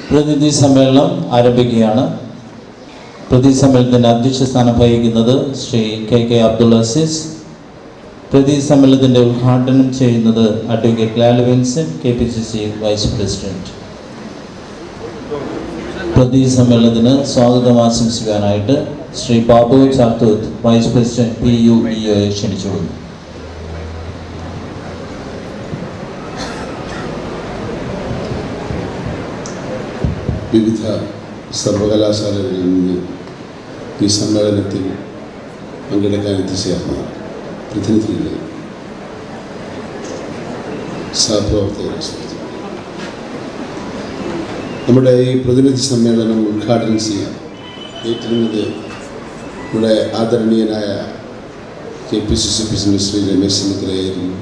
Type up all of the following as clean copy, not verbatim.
പ്രതിനിധി സമ്മേളനം ആരംഭിക്കുകയാണ്. പ്രതിനിധി സമ്മേളനത്തിൻ്റെ അധ്യക്ഷ സ്ഥാനം വഹിക്കുന്നത് ശ്രീ കെ അബ്ദുൾ അസീസ്. പ്രതിനിധി സമ്മേളനത്തിൻ്റെ ഉദ്ഘാടനം ചെയ്യുന്നത് advocate Lali Vincent, KPCC vice president. പ്രതിനിധി സമ്മേളനത്തിന് സ്വാഗതം ആശംസിക്കാനായിട്ട് Shri Babu Chathoth, vice president PUEO ക്ഷണിച്ചുകൊള്ളുന്നു. വിവിധ സർവകലാശാലകളിൽ നിന്ന് ഈ സമ്മേളനത്തിൽ പങ്കെടുക്കാൻ എത്തിച്ചേർന്ന പ്രതിനിധികളെ, സഹപ്രവർത്തകരെ, നമ്മുടെ ഈ പ്രതിനിധി സമ്മേളനം ഉദ്ഘാടനം ചെയ്യാൻ ഏറ്റിരുന്നത് ഇവിടെ ആദരണീയനായ KPCC പ്രസിഡന്റ് ശ്രീ രമേശ് ചെന്നിത്തലയായിരുന്നു.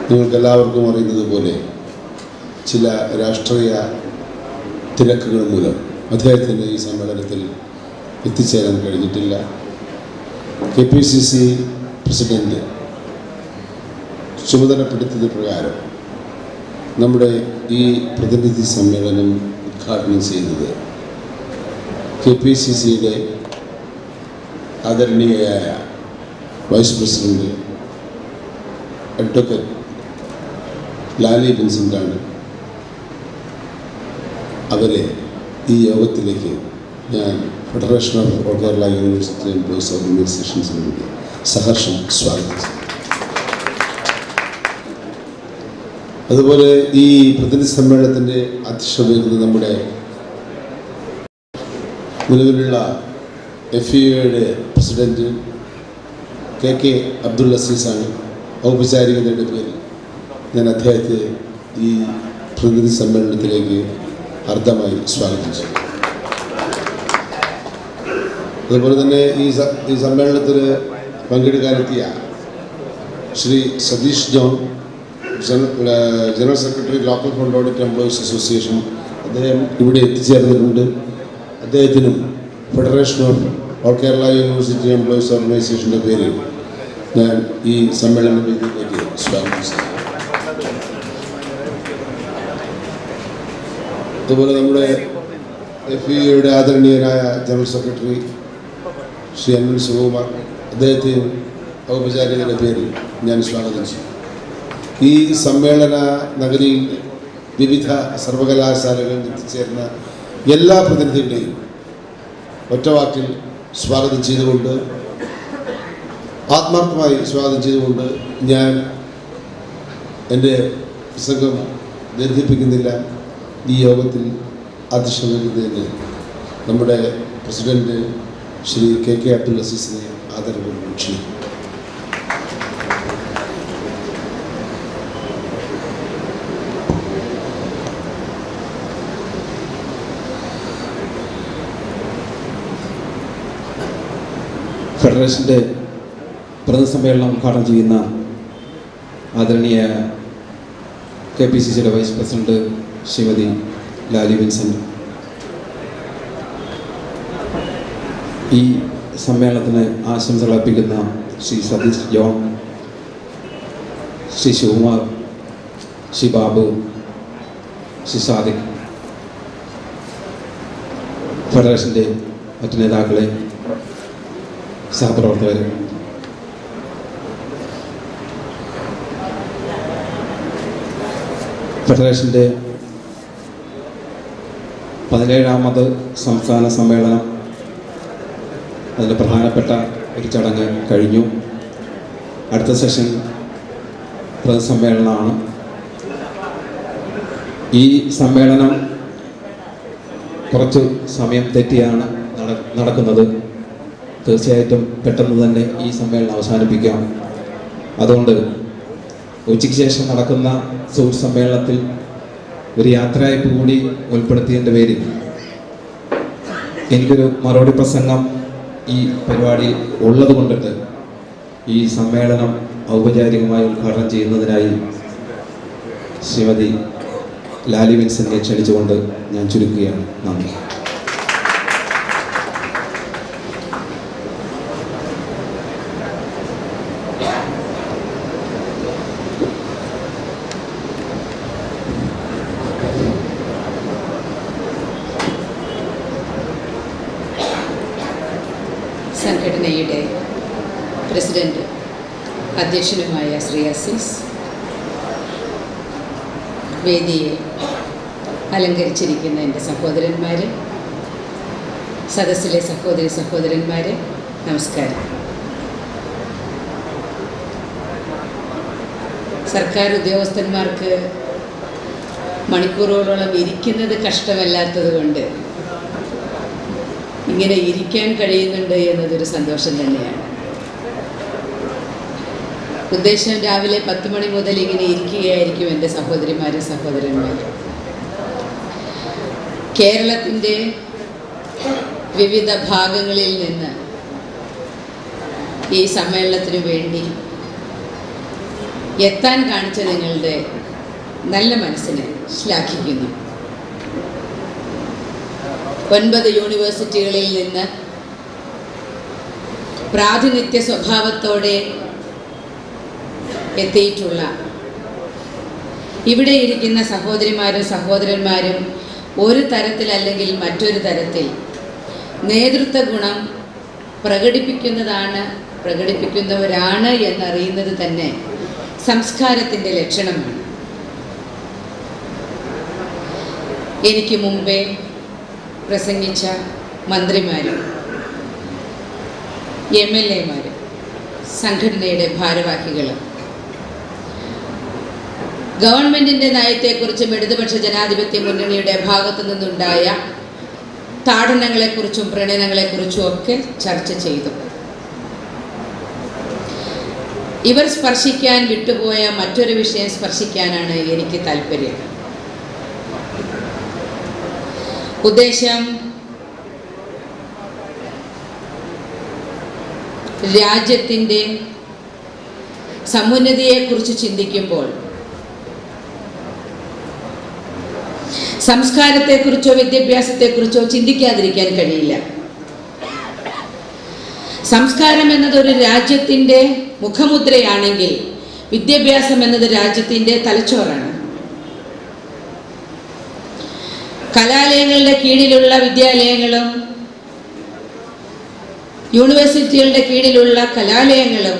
നിങ്ങൾക്കെല്ലാവർക്കും അറിയുന്നത് പോലെ ചില രാഷ്ട്രീയ തിരക്കുകൾ മൂലം അദ്ദേഹത്തിന് ഈ സമ്മേളനത്തിൽ എത്തിച്ചേരാൻ കഴിഞ്ഞിട്ടില്ല. KPCC പ്രസിഡന്റ് ചുമതലപ്പെടുത്തിയത് പ്രകാരം നമ്മുടെ ഈ പ്രതിനിധി സമ്മേളനം ഉദ്ഘാടനം ചെയ്തത് KPCCയുടെ ആദരണീയയായ വൈസ് പ്രസിഡന്റ് അഡ്വക്കേറ്റ് ലാലി വിൻസെൻ്റാണ്. അവരെ ഈ യോഗത്തിലേക്ക് ഞാൻ federation of all Kerala university employees ഓർഗനൈസേഷൻസിന് വേണ്ടി സഹർഷം സ്വാഗതം. അതുപോലെ ഈ പ്രതിനിധി സമ്മേളനത്തിൻ്റെ അധ്യക്ഷത വഹിക്കുന്നത് നമ്മുടെ നിലവിലുള്ള FUEയുടെ പ്രസിഡന്റ് KK അബ്ദുൾ അസീസാണ്. ഔപചാരികതയുടെ പേരിൽ ഞാൻ അദ്ദേഹത്തെ ഈ പ്രതിനിധി സമ്മേളനത്തിലേക്ക് അർദ്ധമായി സ്വാഗതം ചെയ്തു. അതുപോലെ തന്നെ ഈ സമ്മേളനത്തിൽ പങ്കെടുക്കാനെത്തിയ Shri Satheesh John, general secretary local fund audit employees association, അദ്ദേഹം ഇവിടെ എത്തിച്ചേർന്നിട്ടുണ്ട്. അദ്ദേഹത്തിനും federation of all Kerala university employees ഓർഗനൈസേഷൻ്റെ പേരിൽ ഞാൻ ഈ സമ്മേളന വേദിയിലേക്ക് സ്വാഗതം ചെയ്തു. അതുപോലെ നമ്മുടെ FUEയുടെ ആദരണീയനായ general secretary Shri NN Sukumar, അദ്ദേഹത്തെയും ഔപചാരികതയുടെ പേരിൽ ഞാൻ സ്വാഗതം ചെയ്തു. ഈ സമ്മേളന നഗരിയിൽ വിവിധ സർവകലാശാലകളിൽ എത്തിച്ചേർന്ന എല്ലാ പ്രതിനിധികളെയും ഒറ്റവാക്കിൽ സ്വാഗതം ചെയ്തുകൊണ്ട്, ആത്മാർത്ഥമായി സ്വാഗതം ചെയ്തുകൊണ്ട് ഞാൻ എൻ്റെ പ്രസംഗം ദീർഘിപ്പിക്കുന്നില്ല. ഈ യോഗത്തിൽ അധ്യക്ഷത വഹിക്കുന്നതിന് നമ്മുടെ പ്രസിഡന്റ് ശ്രീ KK അബ്ദുൾ അസീസിനെ ആദരവോടെ ക്ഷണിക്കുന്നു. ഫെഡറേഷൻ്റെ പ്രതിനിധി സമ്മേളനം ഉദ്ഘാടനം ചെയ്യുന്ന ആദരണീയ KPCCയുടെ വൈസ് പ്രസിഡന്റ് ശ്രീമതി ലാലി വിൻസെൻ്റ്, ഈ സമ്മേളനത്തിന് ആശംസകൾ അർപ്പിക്കുന്ന ശ്രീ സതീഷ് ജോൺ, ശ്രീ ശിവകുമാർ, ശ്രീ ബാബു, ശ്രീ സാദിഖ്, ഫെഡറേഷൻ്റെ മറ്റു നേതാക്കളെ, സഹപ്രവർത്തകർ, ഫെഡറേഷൻ്റെ 17ാമത് സംസ്ഥാന സമ്മേളനം, അതിൻ്റെ പ്രധാനപ്പെട്ട ഒരു ചടങ്ങ് കഴിഞ്ഞു. അടുത്ത സെഷൻ പ്രതിസമ്മേളനമാണ്. ഈ സമ്മേളനം കുറച്ച് സമയം തെറ്റിയാണ് നടക്കുന്നത്. തീർച്ചയായിട്ടും പെട്ടെന്ന് തന്നെ ഈ സമ്മേളനം അവസാനിപ്പിക്കാം. അതുകൊണ്ട് ഉച്ചയ്ക്ക് ശേഷം നടക്കുന്ന സുഹൃത്ത് സമ്മേളനത്തിൽ ഒരു യാത്രയയപ്പ് കൂടി ഉൾപ്പെടുത്തിയതിൻ്റെ പേരിൽ എനിക്കൊരു മറുപടി പ്രസംഗം ഈ പരിപാടി ഉള്ളത് കൊണ്ടിട്ട് ഈ സമ്മേളനം ഔപചാരികമായി ഉദ്ഘാടനം ചെയ്യുന്നതിനായി ശ്രീമതി ലാലി വിൻസെൻ്റിനെ ക്ഷണിച്ചുകൊണ്ട് ഞാൻ ചുരുക്കുകയാണ്. നന്ദി. സംഘടനയുടെ പ്രസിഡന്റ് അധ്യക്ഷനുമായ ശ്രീ അസീസ്, വേദിയെ അലങ്കരിച്ചിരിക്കുന്ന എൻ്റെ സഹോദരന്മാർ, സദസ്സിലെ സഹോദരന്മാർ, നമസ്കാരം. സർക്കാർ ഉദ്യോഗസ്ഥന്മാർക്ക് മണിക്കൂറുകളോളം ഇരിക്കുന്നത് കഷ്ടമല്ലാത്തത് കൊണ്ട് ഇങ്ങനെ ഇരിക്കാൻ കഴിയുന്നുണ്ട് എന്നതൊരു സന്തോഷം തന്നെയാണ്. ഉദ്ദേശം രാവിലെ 10 മണി മുതൽ ഇങ്ങനെ ഇരിക്കുകയായിരിക്കും എൻ്റെ സഹോദരിമാരും സഹോദരന്മാരും. കേരളത്തിൻ്റെ വിവിധ ഭാഗങ്ങളിൽ നിന്ന് ഈ സമ്മേളനത്തിനു വേണ്ടി എത്താൻ കാണിച്ച നിങ്ങളുടെ നല്ല മനസ്സിനെ ശ്ലാഘിക്കുന്നു. 9 യൂണിവേഴ്സിറ്റികളിൽ നിന്ന് പ്രാതിനിധ്യ സ്വഭാവത്തോടെ എത്തിയിട്ടുള്ള ഇവിടെ ഇരിക്കുന്ന സഹോദരിമാരും സഹോദരന്മാരും ഒരു തരത്തിലല്ലെങ്കിൽ മറ്റൊരു തരത്തിൽ നേതൃത്വ ഗുണം പ്രകടിപ്പിക്കുന്നവരാണ് എന്നറിയുന്നത് തന്നെ സംസ്കാരത്തിൻ്റെ ലക്ഷണമാണ്. എനിക്ക് മുമ്പേ പ്രസംഗിച്ച മന്ത്രിമാരും MLA-മാരും സംഘടനയുടെ ഭാരവാഹികളും ഗവൺമെൻറ്റിൻ്റെ നയത്തെക്കുറിച്ചും ഇടതുപക്ഷ ജനാധിപത്യ മുന്നണിയുടെ ഭാഗത്തു നിന്നുണ്ടായ താടനങ്ങളെക്കുറിച്ചും പ്രണയനങ്ങളെക്കുറിച്ചും ഒക്കെ ചർച്ച ചെയ്തു. ഇവർ സ്പർശിക്കാൻ വിട്ടുപോയ മറ്റൊരു വിഷയം സ്പർശിക്കാനാണ് എനിക്ക് താല്പര്യം. ഉദ്ദേശം രാജ്യത്തിൻ്റെ സമുന്നതിയെക്കുറിച്ച് ചിന്തിക്കുമ്പോൾ സംസ്കാരത്തെക്കുറിച്ചോ വിദ്യാഭ്യാസത്തെക്കുറിച്ചോ ചിന്തിക്കാതിരിക്കാൻ കഴിയില്ല. സംസ്കാരം എന്നതൊരു രാജ്യത്തിൻ്റെ മുഖമുദ്രയാണെങ്കിൽ വിദ്യാഭ്യാസം എന്നത് രാജ്യത്തിൻ്റെ തലച്ചോറാണ്. കലാലയങ്ങളുടെ കീഴിലുള്ള വിദ്യാലയങ്ങളും യൂണിവേഴ്സിറ്റികളുടെ കീഴിലുള്ള കലാലയങ്ങളും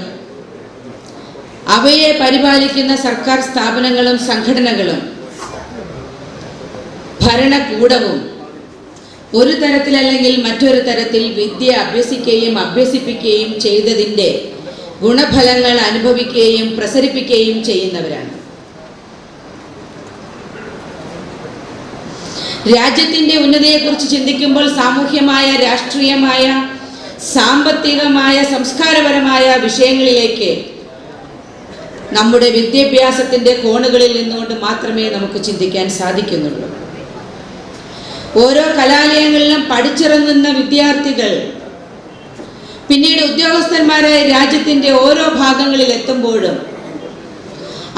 അവയെ പരിപാലിക്കുന്ന സർക്കാർ സ്ഥാപനങ്ങളും സംഘടനകളും ഭരണകൂടവും ഒരു തരത്തിലല്ലെങ്കിൽ മറ്റൊരു തരത്തിൽ വിദ്യ അഭ്യസിക്കുകയും അഭ്യസിപ്പിക്കുകയും ചെയ്തതിൻ്റെ ഗുണഫലങ്ങൾ അനുഭവിക്കുകയും പ്രസരിപ്പിക്കുകയും ചെയ്യുന്നവരാണ്. രാജ്യത്തിൻ്റെ ഉന്നതിയെക്കുറിച്ച് ചിന്തിക്കുമ്പോൾ സാമൂഹ്യമായ, രാഷ്ട്രീയമായ, സാമ്പത്തികമായ, സംസ്കാരപരമായ വിഷയങ്ങളിലേക്ക് നമ്മുടെ വിദ്യാഭ്യാസത്തിൻ്റെ കോണുകളിൽ നിന്നുകൊണ്ട് മാത്രമേ നമുക്ക് ചിന്തിക്കാൻ സാധിക്കുന്നുള്ളൂ. ഓരോ കലാലയങ്ങളിലും പഠിച്ചിറങ്ങുന്ന വിദ്യാർത്ഥികൾ പിന്നീട് ഉദ്യോഗസ്ഥന്മാരായ രാജ്യത്തിൻ്റെ ഓരോ ഭാഗങ്ങളിൽ എത്തുമ്പോഴും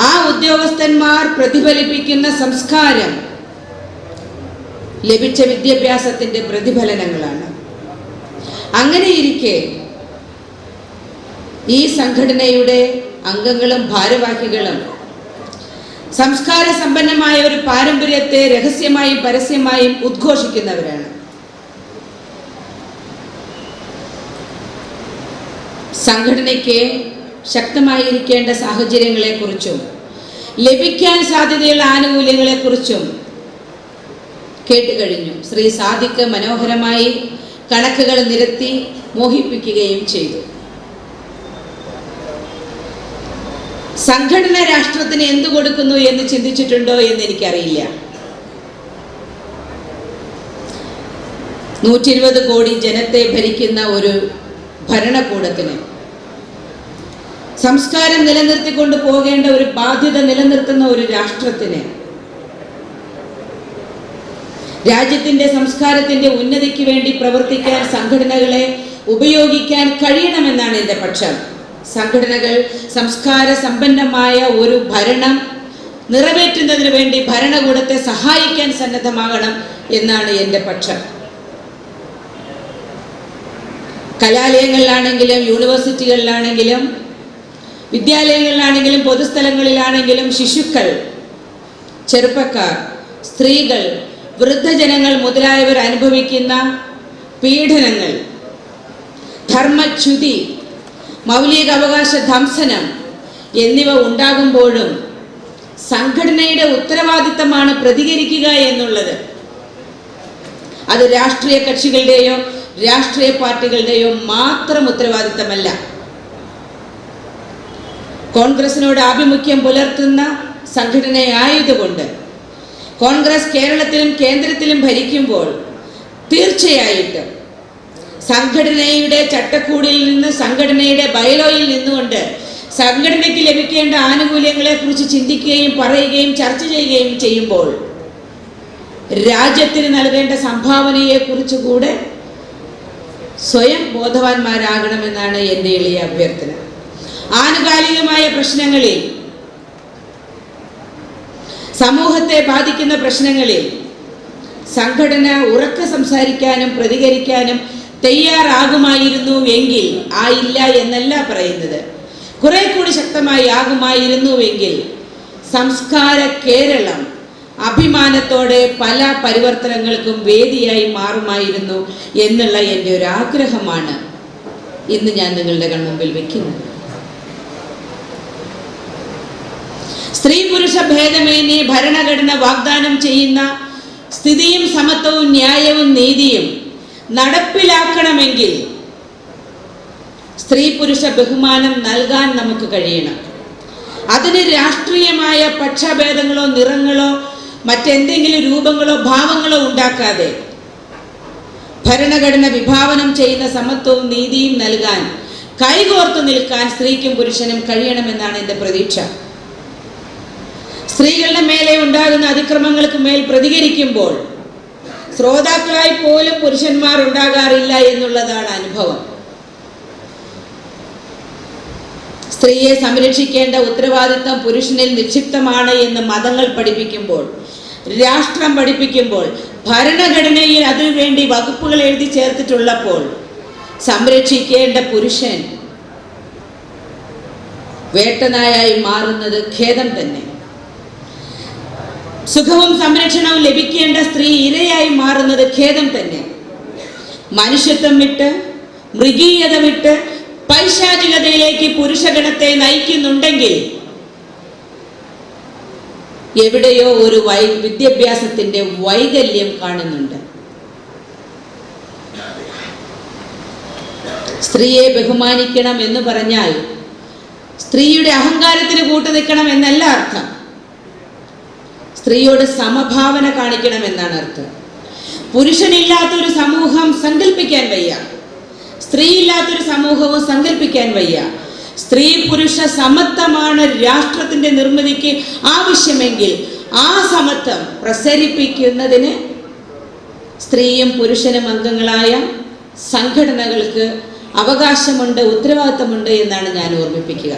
ആ ഉദ്യോഗസ്ഥന്മാർ പ്രതിഫലിപ്പിക്കുന്ന സംസ്കാരം ലഭിച്ച വിദ്യാഭ്യാസത്തിൻ്റെ പ്രതിഫലനങ്ങളാണ്. അങ്ങനെയിരിക്കെ ഈ സംഘടനയുടെ അംഗങ്ങളും ഭാരവാഹികളും സംസ്കാര സമ്പന്നമായ ഒരു പാരമ്പര്യത്തെ രഹസ്യമായും പരസ്യമായും ഉദ്ഘോഷിക്കുന്നവരാണ്. സംഘടനയ്ക്ക് ശക്തമായിരിക്കേണ്ട സാഹചര്യങ്ങളെക്കുറിച്ചും ലഭിക്കാൻ സാധ്യതയുള്ള ആനുകൂല്യങ്ങളെക്കുറിച്ചും കേട്ടുകഴിഞ്ഞു. ശ്രീ സാദിഖ് മനോഹരമായി കണക്കുകൾ നിരത്തി മോഹിപ്പിക്കുകയും ചെയ്തു. സംഘടന രാഷ്ട്രത്തിന് എന്തു കൊടുക്കുന്നു എന്ന് ചിന്തിച്ചിട്ടുണ്ടോ എന്ന് എനിക്കറിയില്ല. 120 കോടി ജനത്തെ ഭരിക്കുന്ന ഒരു ഭരണകൂടത്തിന് സംസ്കാരം നിലനിർത്തിക്കൊണ്ട് പോകേണ്ട ഒരു ബാധ്യത നിലനിർത്തുന്ന ഒരു രാഷ്ട്രത്തിന് രാജ്യത്തിൻ്റെ സംസ്കാരത്തിൻ്റെ ഉന്നതിക്ക് വേണ്ടി പ്രവർത്തിക്കാൻ സംഘടനകളെ ഉപയോഗിക്കാൻ കഴിയണമെന്നാണ് എൻ്റെ പക്ഷം. സംഘടനകൾ സംസ്കാര സമ്പന്നമായ ഒരു ഭരണം നിറവേറ്റുന്നതിന് വേണ്ടി ഭരണകൂടത്തെ സഹായിക്കാൻ സന്നദ്ധമാകണം എന്നാണ് എൻ്റെ പക്ഷം. കലാലയങ്ങളിലാണെങ്കിലും യൂണിവേഴ്സിറ്റികളിലാണെങ്കിലും വിദ്യാലയങ്ങളിലാണെങ്കിലും പൊതുസ്ഥലങ്ങളിലാണെങ്കിലും ശിശുക്കൾ, ചെറുപ്പക്കാർ, സ്ത്രീകൾ, വൃദ്ധജനങ്ങൾ മുതലായവർ അനുഭവിക്കുന്ന പീഡനങ്ങൾ ധർമ്മച്യുതി, മൗലിക അവകാശ ധംസനം എന്നിവ ഉണ്ടാകുമ്പോഴും സംഘടനയുടെ ഉത്തരവാദിത്തമാണ് പ്രതികരിക്കുക എന്നുള്ളത്. അത് രാഷ്ട്രീയ കക്ഷികളുടെയോ രാഷ്ട്രീയ പാർട്ടികളുടെയോ മാത്രം ഉത്തരവാദിത്തമല്ല. കോൺഗ്രസിനോട് ആഭിമുഖ്യം പുലർത്തുന്ന സംഘടനയായതുകൊണ്ട് കോൺഗ്രസ് കേരളത്തിലും കേന്ദ്രത്തിലും ഭരിക്കുമ്പോൾ തീർച്ചയായിട്ടും സംഘടനയുടെ ചട്ടക്കൂടിൽ നിന്ന്, സംഘടനയുടെ ബയലോയിൽ നിന്നുകൊണ്ട് സംഘടനയ്ക്ക് ലഭിക്കേണ്ട ആനുകൂല്യങ്ങളെ കുറിച്ച് ചിന്തിക്കുകയും പറയുകയും ചർച്ച ചെയ്യുകയും ചെയ്യുമ്പോൾ രാജ്യത്തിന് നൽകേണ്ട സംഭാവനയെ കുറിച്ച് കൂടെ സ്വയം ബോധവാന്മാരാകണമെന്നാണ് എൻ്റെ എളിയ അഭ്യർത്ഥന. ആനുകാലികമായ പ്രശ്നങ്ങളിൽ, സമൂഹത്തെ ബാധിക്കുന്ന പ്രശ്നങ്ങളിൽ സംഘടന ഉറക്കെ സംസാരിക്കാനും പ്രതികരിക്കാനും തയ്യാറാകുമായിരുന്നു എങ്കിൽ, ആയില്ല എന്നല്ല പറയുന്നത്, കുറെ കൂടി ശക്തമായി ആകുമായിരുന്നുവെങ്കിൽ സംസ്കാര കേരളം അഭിമാനത്തോടെ പല പരിവർത്തനങ്ങൾക്കും വേദിയായി മാറുമായിരുന്നു എന്നുള്ള എൻ്റെ ഒരു ആഗ്രഹമാണ് ഇന്ന് ഞാൻ നിങ്ങളുടെ കൺമുമ്പിൽ വെക്കുന്നത്. സ്ത്രീ പുരുഷ ഭേദമേന്യേ ഭരണഘടന വാഗ്ദാനം ചെയ്യുന്ന സ്ഥിതിയും സമത്വവും ന്യായവും നീതിയും നടപ്പിലാക്കണമെങ്കിൽ സ്ത്രീ പുരുഷ ബഹുമാനം നൽകാൻ നമുക്ക് കഴിയണം. അതിന് രാഷ്ട്രീയമായ പക്ഷഭേദങ്ങളോ നിറങ്ങളോ മറ്റെന്തെങ്കിലും രൂപങ്ങളോ ഭാവങ്ങളോ ഉണ്ടാക്കാതെ ഭരണഘടന വിഭാവനം ചെയ്യുന്ന സമത്വവും നീതിയും നൽകാൻ കൈകോർത്തു നിൽക്കാൻ സ്ത്രീക്കും പുരുഷനും കഴിയണമെന്നാണ് എൻ്റെ പ്രതീക്ഷ. സ്ത്രീകളുടെ മേലെ ഉണ്ടാകുന്ന അതിക്രമങ്ങൾക്ക് മേൽ പ്രതികരിക്കുമ്പോൾ ശ്രോതാക്കളായി പോലും പുരുഷന്മാർ ഉണ്ടാകാറില്ല എന്നുള്ളതാണ് അനുഭവം. സ്ത്രീയെ സംരക്ഷിക്കേണ്ട ഉത്തരവാദിത്തം പുരുഷനിൽ നിക്ഷിപ്തമാണ് എന്ന് മതങ്ങൾ പഠിപ്പിക്കുമ്പോൾ, രാഷ്ട്രം പഠിപ്പിക്കുമ്പോൾ, ഭരണഘടനയിൽ അതിനുവേണ്ടി വകുപ്പുകൾ എഴുതി ചേർത്തിട്ടുള്ളപ്പോൾ സംരക്ഷിക്കേണ്ട പുരുഷൻ വേട്ടനായായി മാറുന്നത് ഖേദം തന്നെ. സുഖവും സംരക്ഷണവും ലഭിക്കേണ്ട സ്ത്രീ ഇരയായി മാറുന്നത് ഖേദം തന്നെ. മനുഷ്യത്വം വിട്ട്, മൃഗീയത വിട്ട് പൈശാചികതയിലേക്ക് പുരുഷഗണത്തെ നയിക്കുന്നുണ്ടെങ്കിൽ എവിടെയോ ഒരു വിദ്യാഭ്യാസത്തിന്റെ വൈകല്യം കാണുന്നുണ്ട്. സ്ത്രീയെ ബഹുമാനിക്കണം എന്ന് പറഞ്ഞാൽ സ്ത്രീയുടെ അഹങ്കാരത്തിന് കൂട്ടു നിൽക്കണം എന്നല്ല അർത്ഥം. സ്ത്രീയോട് സമഭാവന കാണിക്കണം എന്നാണ് അർത്ഥം. പുരുഷനില്ലാത്തൊരു സമൂഹം സങ്കല്പിക്കാൻ വയ്യ, സ്ത്രീയില്ലാത്തൊരു സമൂഹവും സങ്കല്പിക്കാൻ വയ്യ. സ്ത്രീ പുരുഷ സമത്വമാണ് രാഷ്ട്രത്തിന്റെ നിർമ്മിതിക്ക് ആവശ്യമെങ്കിൽ ആ സമത്വം പ്രസരിപ്പിക്കുന്നതിന് സ്ത്രീയും പുരുഷനും അംഗങ്ങളായ സംഘടനകൾക്ക് അവകാശമുണ്ട്, ഉത്തരവാദിത്തമുണ്ട് എന്നാണ് ഞാൻ ഓർമ്മിപ്പിക്കുക.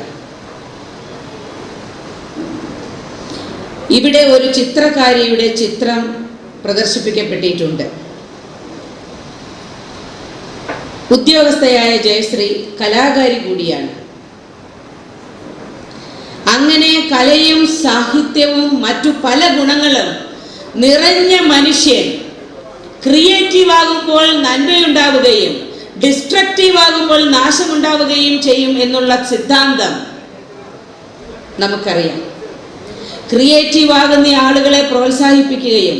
ഇവിടെ ഒരു ചിത്രകാരിയുടെ ചിത്രം പ്രദർശിപ്പിക്കപ്പെട്ടിട്ടുണ്ട്. ഉദ്യോഗസ്ഥയായ ജയശ്രീ കലാകാരി കൂടിയാണ്. അങ്ങനെ കലയും സാഹിത്യവും മറ്റു പല ഗുണങ്ങളും നിറഞ്ഞ മനുഷ്യൻ ക്രിയേറ്റീവ് ആകുമ്പോൾ നന്മയുണ്ടാവുകയും ഡിസ്ട്രക്റ്റീവ് ആകുമ്പോൾ നാശമുണ്ടാവുകയും ചെയ്യും എന്നുള്ള സിദ്ധാന്തം നമുക്കറിയാം. ക്രിയേറ്റീവ് ആകുന്ന ആളുകളെ പ്രോത്സാഹിപ്പിക്കുകയും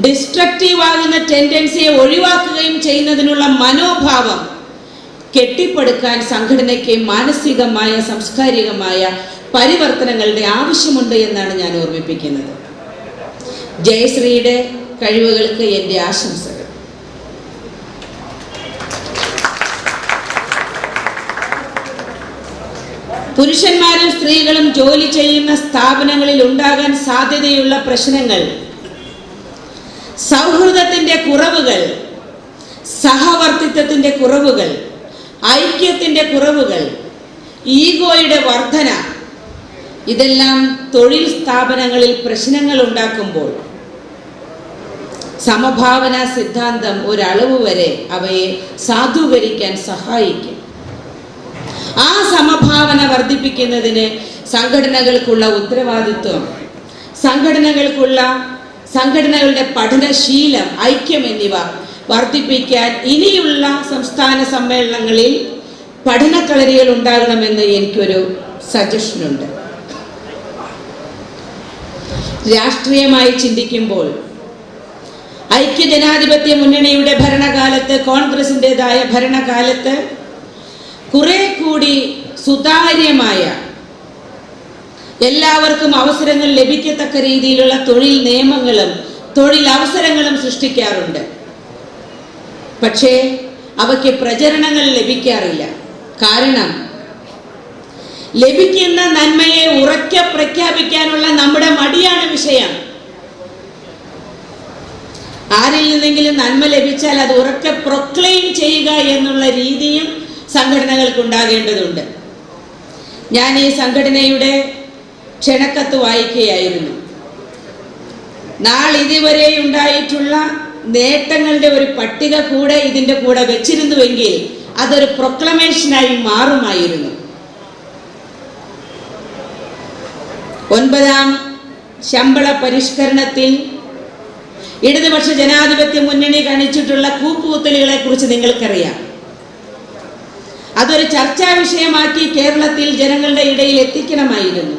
ഡിസ്ട്രക്റ്റീവ് ആകുന്ന ടെൻഡൻസിയെ ഒഴിവാക്കുകയും ചെയ്യുന്നതിനുള്ള മനോഭാവം കെട്ടിപ്പടുക്കാൻ സംഘടനയ്ക്ക് മാനസികമായ സാംസ്കാരികമായ പരിവർത്തനങ്ങളുടെ ആവശ്യമുണ്ട് എന്നാണ് ഞാൻ ഓർമ്മിപ്പിക്കുന്നത്. ജയശ്രീയുടെ കഴിവുകൾക്ക് എൻ്റെ ആശംസകൾ. പുരുഷന്മാരും സ്ത്രീകളും ജോലി ചെയ്യുന്ന സ്ഥാപനങ്ങളിൽ ഉണ്ടാകാൻ സാധ്യതയുള്ള പ്രശ്നങ്ങൾ, സൗഹൃദത്തിന്റെ കുറവുകൾ, സഹവർത്തിത്വത്തിന്റെ കുറവുകൾ, ഐക്യത്തിന്റെ കുറവുകൾ, ഈഗോയുടെ വർധന, ഇതെല്ലാം തൊഴിൽ സ്ഥാപനങ്ങളിൽ പ്രശ്നങ്ങൾ ഉണ്ടാക്കുമ്പോൾ സമഭാവന സിദ്ധാന്തം ഒരളവ് വരെ അവയെ സാധൂകരിക്കാൻ സഹായിക്കും. ആ സമഭാവന വർദ്ധിപ്പിക്കുന്നതിന് സംഘടനകൾക്കുള്ള ഉത്തരവാദിത്വം, സംഘടനകളുടെ പഠനശീലം, ഐക്യം എന്നിവ വർദ്ധിപ്പിക്കാൻ ഇനിയുള്ള സംസ്ഥാന സമ്മേളനങ്ങളിൽ പഠനക്കളരികൾ ഉണ്ടാകണമെന്ന് എനിക്കൊരു സജഷനുണ്ട്. രാഷ്ട്രീയമായി ചിന്തിക്കുമ്പോൾ ഐക്യജനാധിപത്യ മുന്നണിയുടെ ഭരണകാലത്ത്, കോൺഗ്രസിൻ്റെതായ ഭരണകാലത്ത് കുറെ കൂടി സുതാര്യമായ, എല്ലാവർക്കും അവസരങ്ങൾ ലഭിക്കത്തക്ക രീതിയിലുള്ള തൊഴിൽ നിയമങ്ങളും തൊഴിലവസരങ്ങളും സൃഷ്ടിക്കാറുണ്ട്. പക്ഷേ അവയ്ക്ക് പ്രചരണങ്ങൾ ലഭിക്കാറില്ല. കാരണം ലഭിക്കുന്ന നന്മയെ ഉറക്കെ പ്രഖ്യാപിക്കാനുള്ള നമ്മുടെ മടിയാണ് വിഷയം. ആരിൽ നിന്നെങ്കിലും നന്മ ലഭിച്ചാൽ അത് ഉറക്കെ പ്രൊക്ലെയിം ചെയ്യുക എന്നുള്ള രീതിയും സംഘടനകൾക്ക് ഉണ്ടാകേണ്ടതുണ്ട്. ഞാൻ ഈ സംഘടനയുടെ ക്ഷണക്കത്ത് വായിക്കുകയായിരുന്നു. നാളിതുവരെ ഉണ്ടായിട്ടുള്ള നേട്ടങ്ങളുടെ ഒരു പട്ടിക കൂടെ ഇതിൻ്റെ കൂടെ വെച്ചിരുന്നുവെങ്കിൽ അതൊരു പ്രൊക്ലമേഷനായി മാറുമായിരുന്നു. 9ാം ശമ്പള പരിഷ്കരണത്തിൽ ഇടതുപക്ഷ ജനാധിപത്യ മുന്നണി കാണിച്ചിട്ടുള്ള കൂപ്പുകുത്തലുകളെ കുറിച്ച് നിങ്ങൾക്കറിയാം. അതൊരു ചർച്ചാ വിഷയമാക്കി കേരളത്തിൽ ജനങ്ങളുടെ ഇടയിൽ എത്തിക്കണമായിരുന്നു.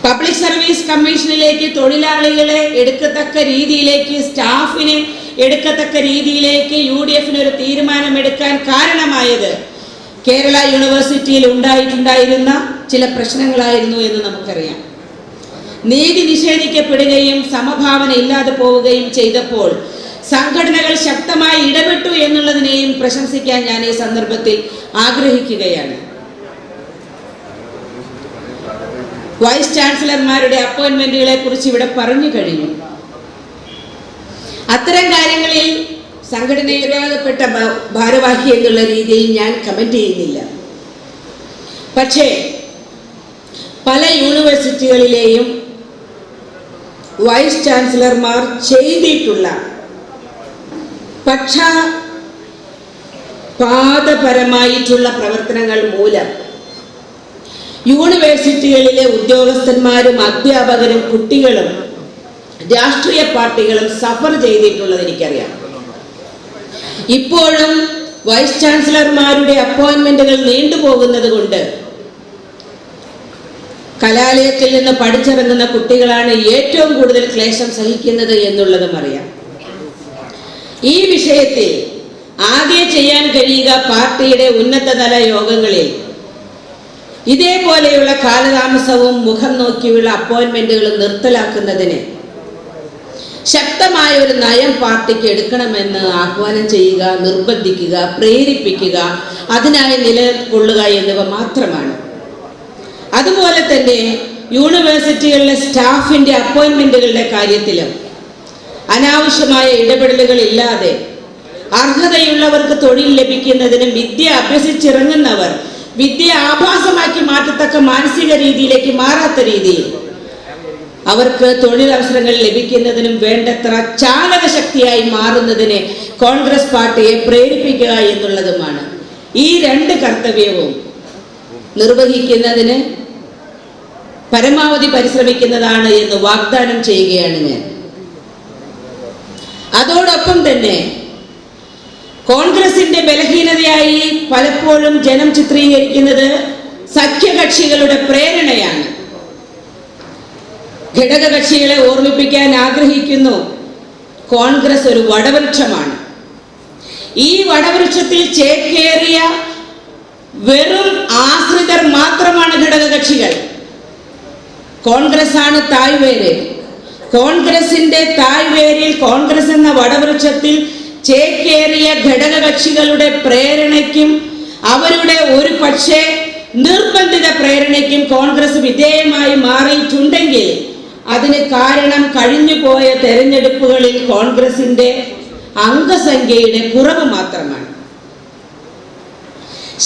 പബ്ലിക് സർവീസ് കമ്മീഷനിലേക്ക് തൊഴിലാളികളെ എടുക്കത്തക്ക രീതിയിലേക്ക്, സ്റ്റാഫിനെ എടുക്കത്തക്ക രീതിയിലേക്ക് UDF ഒരു തീരുമാനമെടുക്കാൻ കാരണമായത് കേരള യൂണിവേഴ്സിറ്റിയിൽ ഉണ്ടായിട്ടുണ്ടായിരുന്ന ചില പ്രശ്നങ്ങളായിരുന്നു എന്ന് നമുക്കറിയാം. നീതി നിഷേധിക്കപ്പെടുകയും സമഭാവന ഇല്ലാതെ പോവുകയും ചെയ്തപ്പോൾ സംഘടനകൾ ശക്തമായി ഇടപെട്ടു എന്നുള്ളതിനെയും പ്രശംസിക്കാൻ ഞാൻ ഈ സന്ദർഭത്തിൽ ആഗ്രഹിക്കുകയാണ്. വൈസ് ചാൻസലർമാരുടെ അപ്പോയിന്റ്മെന്റുകളെ കുറിച്ച് ഇവിടെ പറഞ്ഞു കഴിഞ്ഞു. അത്തരം കാര്യങ്ങളിൽ സംഘടനയിൽപ്പെട്ട ഭാരവാഹി എന്നുള്ള രീതിയിൽ ഞാൻ കമന്റ് ചെയ്യുന്നില്ല. പക്ഷേ പല യൂണിവേഴ്സിറ്റികളിലെയും വൈസ് ചാൻസലർമാർ ചെയ്തിട്ടുള്ള പക്ഷപാതപരമായിട്ടുള്ള പ്രവർത്തനങ്ങൾ മൂലം യൂണിവേഴ്സിറ്റികളിലെ ഉദ്യോഗസ്ഥന്മാരും അധ്യാപകരും കുട്ടികളും രാഷ്ട്രീയ പാർട്ടികളും സഫർ ചെയ്തിട്ടുള്ളത് എനിക്കറിയാം. ഇപ്പോഴും വൈസ് ചാൻസലർമാരുടെ അപ്പോയിന്റ്മെന്റുകൾ നീണ്ടുപോകുന്നത് കൊണ്ട് കലാലയത്തിൽ നിന്ന് പഠിച്ചിറങ്ങുന്ന കുട്ടികളാണ് ഏറ്റവും കൂടുതൽ ക്ലേശം സഹിക്കുന്നത് എന്നുള്ളതും അറിയാം. ഈ വിഷയത്തിൽ ആകെ ചെയ്യാൻ കഴിയുക പാർട്ടിയുടെ ഉന്നതതല യോഗങ്ങളിൽ ഇതേപോലെയുള്ള കാലതാമസവും മുഖം നോക്കിയുള്ള അപ്പോയിന്റ്മെന്റുകളും നിർത്തലാക്കുന്നതിന് ശക്തമായ ഒരു നയം പാർട്ടിക്ക് എടുക്കണമെന്ന് ആഹ്വാനം ചെയ്യുക, നിർബന്ധിക്കുക, പ്രേരിപ്പിക്കുക, അതിനായി നിലകൊള്ളുക എന്നിവ മാത്രമാണ്. അതുപോലെ തന്നെ യൂണിവേഴ്സിറ്റികളിലെ സ്റ്റാഫിന്റെ അപ്പോയിന്റ്മെന്റുകളുടെ കാര്യത്തിലും അനാവശ്യമായ ഇടപെടലുകൾ ഇല്ലാതെ അർഹതയുള്ളവർക്ക് തൊഴിൽ ലഭിക്കുന്നതിനും വിദ്യ അഭ്യസിച്ചിറങ്ങുന്നവർ വിദ്യ ആഭാസമാക്കി മാറ്റത്തക്ക മാനസിക രീതിയിലേക്ക് മാറാത്ത രീതിയിൽ അവർക്ക് തൊഴിലവസരങ്ങൾ ലഭിക്കുന്നതിനും വേണ്ടത്ര ചാലക ശക്തിയായി മാറുന്നതിന് കോൺഗ്രസ് പാർട്ടിയെ പ്രേരിപ്പിക്കുക എന്നുള്ളതുമാണ്. ഈ രണ്ട് കർത്തവ്യവും നിർവഹിക്കുന്നതിന് പരമാവധി പരിശ്രമിക്കുന്നതാണ് എന്ന് വാഗ്ദാനം ചെയ്യുകയാണ് ഞാൻ. അതോടൊപ്പം തന്നെ കോൺഗ്രസിന്റെ ബലഹീനതയായി പലപ്പോഴും ജനം ചിത്രീകരിക്കുന്നത് സഖ്യകക്ഷികളുടെ പ്രേരണയാണ്. ഘടകകക്ഷികളെ ഓർമ്മിപ്പിക്കാൻ ആഗ്രഹിക്കുന്നു, കോൺഗ്രസ് ഒരു വടവൃക്ഷമാണ്. ഈ വടവൃക്ഷത്തിൽ ചേക്കേറിയ വെറും ആശ്രിതർ മാത്രമാണ് ഘടകകക്ഷികൾ. കോൺഗ്രസ് ആണ് തായ്വേര്. കോൺഗ്രസിന്റെ തായ്വേരിൽ, കോൺഗ്രസ് എന്ന വടവൃക്ഷത്തിൽ ചേക്കേറിയ ഘടകകക്ഷികളുടെ പ്രേരണയ്ക്കും അവരുടെ ഒരു പക്ഷേ നിർബന്ധിത പ്രേരണയ്ക്കും കോൺഗ്രസ് വിധേയമായി മാറിയിട്ടുണ്ടെങ്കിൽ അതിന് കാരണം കഴിഞ്ഞുപോയ തെരഞ്ഞെടുപ്പുകളിൽ കോൺഗ്രസിന്റെ അംഗസംഖ്യയുടെ കുറവ് മാത്രമാണ്.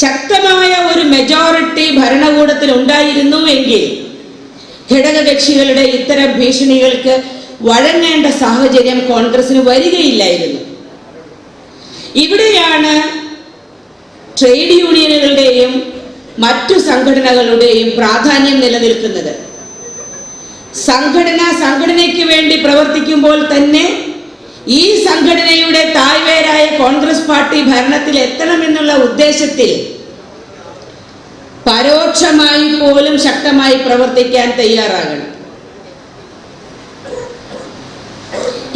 ശക്തമായ ഒരു മെജോറിറ്റി ഭരണകൂടത്തിൽ ഉണ്ടായിരുന്നുവെങ്കിൽ ഘടകകക്ഷികളുടെ ഇത്തരം ഭീഷണികൾക്ക് വഴങ്ങേണ്ട സാഹചര്യം കോൺഗ്രസിന് വരികയില്ലായിരുന്നു. ഇവിടെയാണ് ട്രേഡ് യൂണിയനുകളുടെയും മറ്റു സംഘടനകളുടെയും പ്രാധാന്യം നിലനിൽക്കുന്നത്. സംഘടനയ്ക്ക് വേണ്ടി പ്രവർത്തിക്കുമ്പോൾ തന്നെ ഈ സംഘടനയുടെ തായ്വേരായ കോൺഗ്രസ് പാർട്ടി ഭരണത്തിൽ എത്തണമെന്നുള്ള ഉദ്ദേശത്തിൽ പരോക്ഷമായി പോലും ശക്തമായി പ്രവർത്തിക്കാൻ തയ്യാറാകണം.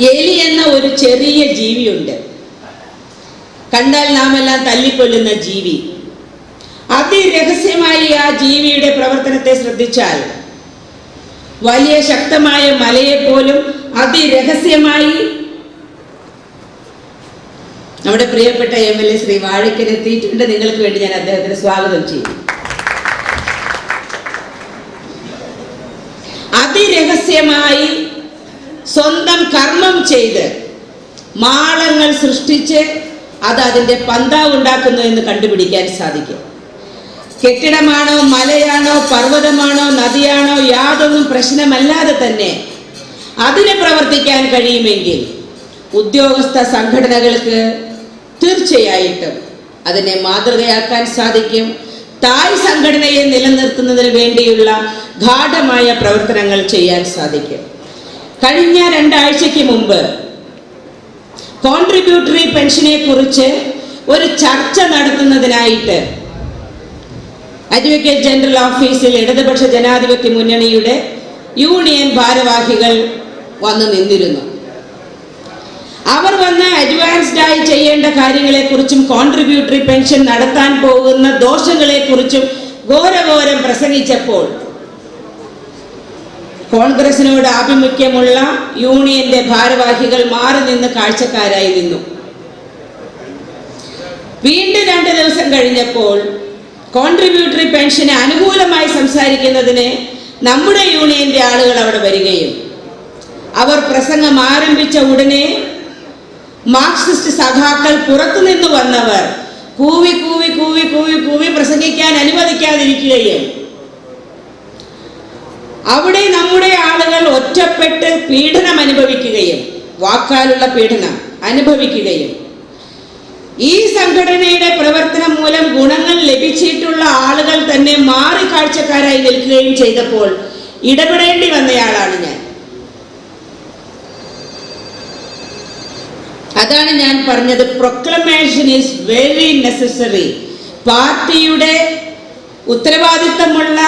എലി എന്ന ഒരു ചെറിയ ജീവിയുണ്ട്, കണ്ടാൽ നാം എല്ലാം തല്ലിക്കൊല്ലുന്ന ജീവി. അതിരഹസ്യമായി ആ ജീവിയുടെ പ്രവർത്തനത്തെ ശ്രദ്ധിച്ചാൽ വലിയ ശക്തമായ മലയെ പോലും അതിരഹസ്യമായി നമ്മുടെ പ്രിയപ്പെട്ട MLA ശ്രീ വാഴക്കൻ എത്തിയിട്ടുണ്ട്. നിങ്ങൾക്ക് വേണ്ടി ഞാൻ അദ്ദേഹത്തിന് സ്വാഗതം ചെയ്യും. അതിരഹസ്യമായി സ്വന്തം കർമ്മം ചെയ്ത് മാളങ്ങൾ സൃഷ്ടിച്ച് അത് അതിൻ്റെ പന്താവ് ഉണ്ടാക്കുന്നു എന്ന് കണ്ടുപിടിക്കാൻ സാധിക്കും. കെട്ടിടമാണോ, മലയാണോ, പർവ്വതമാണോ, നദിയാണോ, യാതൊന്നും പ്രശ്നമല്ലാതെ തന്നെ അതിനെ പ്രവർത്തിക്കാൻ കഴിയുമെങ്കിൽ ഉദ്യോഗസ്ഥ സംഘടനകൾക്ക് തീർച്ചയായിട്ടും അതിനെ മാതൃകയാക്കാൻ സാധിക്കും. തായ് സംഘടനയെ നിലനിർത്തുന്നതിന് വേണ്ടിയുള്ള ഗാഢമായ പ്രവർത്തനങ്ങൾ ചെയ്യാൻ സാധിക്കും. കഴിഞ്ഞ 2 ആഴ്ചയ്ക്ക് മുമ്പ് കോൺട്രിബ്യൂട്ടറി പെൻഷനെ കുറിച്ച് ഒരു ചർച്ച നടത്തുന്നതിനായിട്ട് അഡ്വക്കേറ്റ് ജനറൽ ഓഫീസിൽ ഇടതുപക്ഷ ജനാധിപത്യ മുന്നണിയുടെ യൂണിയൻ ഭാരവാഹികൾ വന്നു നിന്നിരുന്നു. അവർ വന്ന് അഡ്വാൻസ്ഡ് ആയി ചെയ്യേണ്ട കാര്യങ്ങളെക്കുറിച്ചും കോൺട്രിബ്യൂട്ടറി പെൻഷൻ നടത്താൻ പോകുന്ന ദോഷങ്ങളെക്കുറിച്ചും ഘോരഘോരം പ്രസംഗിച്ചപ്പോൾ കോൺഗ്രസിനോട് ആഭിമുഖ്യമുള്ള യൂണിയന്റെ ഭാരവാഹികൾ മാറി നിന്ന് കാഴ്ചക്കാരായി നിന്നു. വീണ്ടും 2 ദിവസം കഴിഞ്ഞപ്പോൾ കോൺട്രിബ്യൂട്ടറി പെൻഷന് അനുകൂലമായി സംസാരിക്കുന്നതിന് നമ്മുടെ യൂണിയന്റെ ആളുകൾ അവിടെ വരികയും അവർ പ്രസംഗം ആരംഭിച്ച ഉടനെ മാർക്സിസ്റ്റ് സഖാക്കൾ പുറത്തുനിന്ന് വന്നവർ കൂവി കൂവി കൂവി കൂവി കൂവി പ്രസംഗിക്കാൻ അനുവദിക്കാതിരിക്കുകയും അവിടെ നമ്മുടെ ആളുകൾ ഒറ്റപ്പെട്ട് പീഡനം അനുഭവിക്കുകയും വാക്കാലുള്ള പീഡനം അനുഭവിക്കുകയും ഈ സംഘടനയുടെ പ്രവർത്തനം മൂലം ഗുണങ്ങൾ ലഭിച്ചിട്ടുള്ള ആളുകൾ തന്നെ മാറി കാഴ്ചക്കാരായി നിൽക്കുകയും ചെയ്തപ്പോൾ ഇടപെടേണ്ടി വന്നയാളാണ് ഞാൻ. അതാണ് ഞാൻ പറഞ്ഞത്, പ്രൊക്ലമേഷൻ ഈസ് വെരി നെസസറി. പാർട്ടിയുടെ ഉത്തരവാദിത്തമുള്ള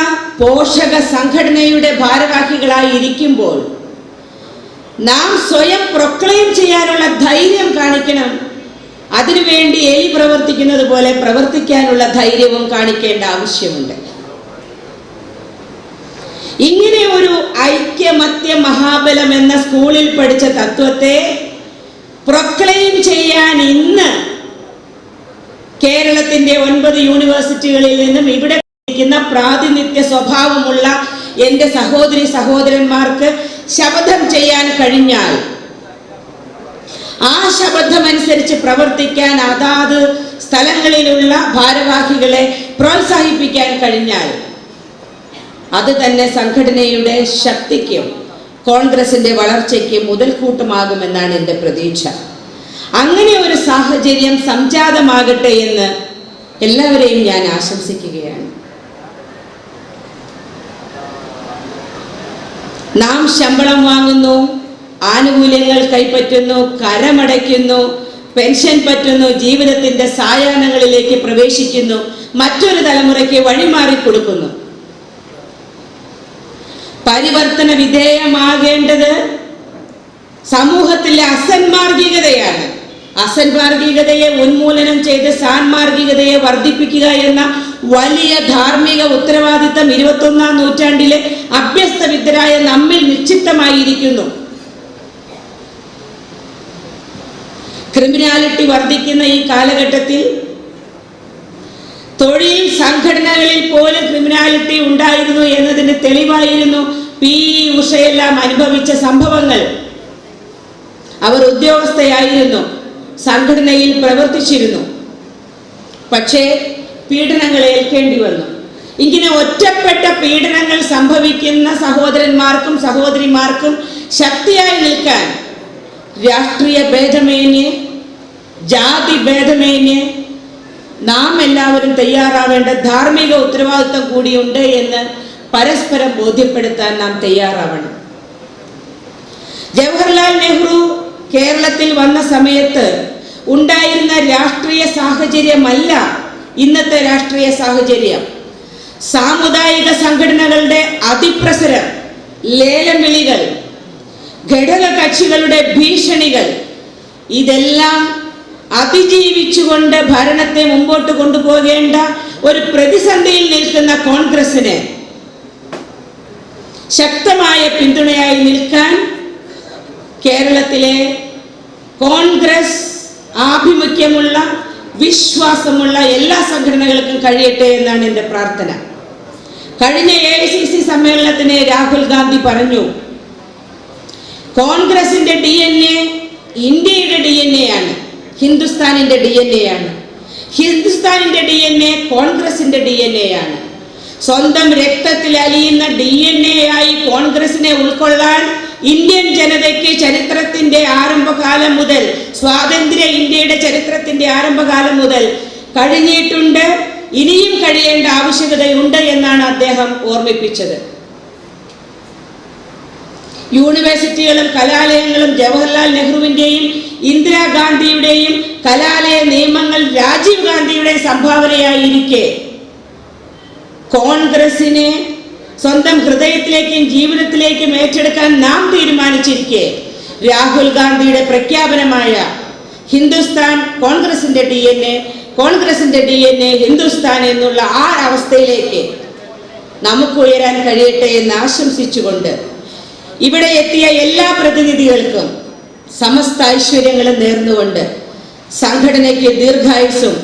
പോഷക സംഘടനയുടെ ഭാരവാഹികളായി ഇരിക്കുമ്പോൾ നാം സ്വയം പ്രൊക്ലെയിം ചെയ്യാനുള്ള ധൈര്യം കാണിക്കണം. അതിനുവേണ്ടി എലി പ്രവർത്തിക്കുന്നത് പോലെ പ്രവർത്തിക്കാനുള്ള ധൈര്യവും കാണിക്കേണ്ട ആവശ്യമുണ്ട്. ഇങ്ങനെ ഒരു ഐക്യമത്യ മഹാബലം എന്ന സ്കൂളിൽ പഠിച്ച തത്വത്തെ പ്രൊക്ലെയിം ചെയ്യാൻ ഇന്ന് കേരളത്തിന്റെ 9 യൂണിവേഴ്സിറ്റികളിൽ നിന്നും ഇവിടെ പഠിക്കുന്ന പ്രാതിനിധ്യ സ്വഭാവമുള്ള എൻ്റെ സഹോദരി സഹോദരന്മാർക്ക് ശപഥം ചെയ്യാൻ കഴിഞ്ഞാൽ, ആ ശപഥമനുസരിച്ച് പ്രവർത്തിക്കാൻ അതാത് സ്ഥലങ്ങളിലുള്ള ഭാരവാഹികളെ പ്രോത്സാഹിപ്പിക്കാൻ കഴിഞ്ഞാൽ അത് തന്നെ സംഘടനയുടെ ശക്തിക്കും കോൺഗ്രസിന്റെ വളർച്ചയ്ക്ക് മുതൽക്കൂട്ടുമാകുമെന്നാണ് എൻ്റെ പ്രതീക്ഷ. അങ്ങനെ ഒരു സാഹചര്യം സംജാതമാകട്ടെ എന്ന് എല്ലാവരെയും ഞാൻ ആശംസിക്കുകയാണ്. നാം ശമ്പളം വാങ്ങുന്നു, ആനുകൂല്യങ്ങൾ കൈപ്പറ്റുന്നു, കരമടയ്ക്കുന്നു, പെൻഷൻ പറ്റുന്നു, ജീവിതത്തിന്റെ സായാഹ്നങ്ങളിലേക്ക് പ്രവേശിക്കുന്നു, മറ്റൊരു തലമുറയ്ക്ക് വഴിമാറി കൊടുക്കുന്നു. പരിവർത്തന വിധേയമാകേണ്ടത് സമൂഹത്തിലെ അസന്മാർഗികതയാണ്. അസന്മാർഗികതയെ ഉന്മൂലനം ചെയ്ത് സാൻമാർഗികതയെ വർദ്ധിപ്പിക്കുക എന്ന വലിയ ധാർമ്മിക ഉത്തരവാദിത്തം 21-ാം നൂറ്റാണ്ടിലെ അഭ്യസ്തവിദ്യരായ നമ്മിൽ നിക്ഷിപ്തമായിരിക്കുന്നു. ക്രിമിനാലിറ്റി വർദ്ധിക്കുന്ന ഈ കാലഘട്ടത്തിൽ തൊഴിൽ സംഘടനകളിൽ പോലും ക്രിമിനാലിറ്റി ഉണ്ടായിരുന്നു എന്നതിന് തെളിവായിരുന്നു P.E. ഉഷയെല്ലാം അനുഭവിച്ച സംഭവങ്ങൾ. അവർ ഉദ്യോഗസ്ഥയായിരുന്നു, സംഘടനയിൽ പ്രവർത്തിച്ചിരുന്നു, പക്ഷേ പീഡനങ്ങൾ ഏൽക്കേണ്ടി വന്നു. ഇങ്ങനെ ഒറ്റപ്പെട്ട പീഡനങ്ങൾ സംഭവിക്കുന്ന സഹോദരന്മാർക്കും സഹോദരിമാർക്കും ശക്തിയായി നിൽക്കാൻ രാഷ്ട്രീയ ഭേദമേന്യേ, ജാതി ഭേദമേന്യേ നാം എല്ലാവരും തയ്യാറാവേണ്ട ധാർമ്മിക ഉത്തരവാദിത്വം കൂടിയുണ്ട് എന്ന് പരസ്പരം ബോധ്യപ്പെടുത്താൻ നാം തയ്യാറാവണം. ജവഹർലാൽ നെഹ്റു കേരളത്തിൽ വന്ന സമയത്ത് ഉണ്ടായിരുന്ന രാഷ്ട്രീയ സാഹചര്യമല്ല ഇന്നത്തെ രാഷ്ട്രീയ സാഹചര്യം. സാമുദായിക സംഘടനകളുടെ അതിപ്രസരം, ലേലം വിളികൾ, ഘടക കക്ഷികളുടെ ഭീഷണികൾ, ഇതെല്ലാം അതിജീവിച്ചുകൊണ്ട് ഭരണത്തെ മുമ്പോട്ട് കൊണ്ടുപോകേണ്ട ഒരു പ്രതിസന്ധിയിൽ നിൽക്കുന്ന കോൺഗ്രസിന് ശക്തമായ പിന്തുണയായി നിൽക്കാൻ കേരളത്തിലെ കോൺഗ്രസ് ആഭിമുഖ്യമുള്ള വിശ്വാസമുള്ള എല്ലാ സംഘടനകൾക്കും കഴിയട്ടെ എന്നാണ് എൻ്റെ പ്രാർത്ഥന. കഴിഞ്ഞ AICC സമ്മേളനത്തിന് രാഹുൽ ഗാന്ധി പറഞ്ഞു, കോൺഗ്രസിന്റെ DNA ഇന്ത്യയുടെ DNA ആണ്, ഹിന്ദുസ്ഥാനിന്റെ DNA ആണ്. ഹിന്ദുസ്ഥാനിന്റെ DNA കോൺഗ്രസിന്റെ DNA ആണ്. സ്വന്തം രക്തത്തിൽ അലിയുന്ന DNA ആയി കോൺഗ്രസിനെ ഉൾക്കൊള്ളാൻ ഇന്ത്യൻ ജനതയ്ക്ക് ചരിത്രത്തിന്റെ ആരംഭകാലം മുതൽ, സ്വാതന്ത്ര്യ ഇന്ത്യയുടെ ചരിത്രത്തിന്റെ ആരംഭകാലം മുതൽ കഴിഞ്ഞിട്ടുണ്ട്, ഇനിയും കഴിയേണ്ട ആവശ്യകതയുണ്ട് എന്നാണ് അദ്ദേഹം ഓർമ്മിപ്പിച്ചത്. യൂണിവേഴ്സിറ്റികളും കലാലയങ്ങളും ജവഹർലാൽ നെഹ്റുവിന്റെയും ഇന്ദിരാഗാന്ധിയുടെയും കലാലയ നിയമങ്ങൾ രാജീവ് ഗാന്ധിയുടെയും സംഭാവനയായിരിക്കെ കോൺഗ്രസിനെ സ്വന്തം ഹൃദയത്തിലേക്കും ജീവിതത്തിലേക്കും ഏറ്റെടുക്കാൻ നാം തീരുമാനിച്ചിരിക്കെ രാഹുൽ ഗാന്ധിയുടെ പ്രഖ്യാപനമായ ഹിന്ദുസ്ഥാൻ കോൺഗ്രസിന്റെ DNA, കോൺഗ്രസിന്റെ DNA ഹിന്ദുസ്ഥാൻ എന്നുള്ള ആ അവസ്ഥയിലേക്ക് നമുക്ക് ഉയരാൻ കഴിയട്ടെ എന്ന് ആശംസിച്ചുകൊണ്ട് ഇവിടെ എത്തിയ എല്ലാ പ്രതിനിധികൾക്കും സമസ്ത ഐശ്വര്യങ്ങളും നേർന്നുകൊണ്ട് സംഘടനയ്ക്ക് ദീർഘായുസ്സും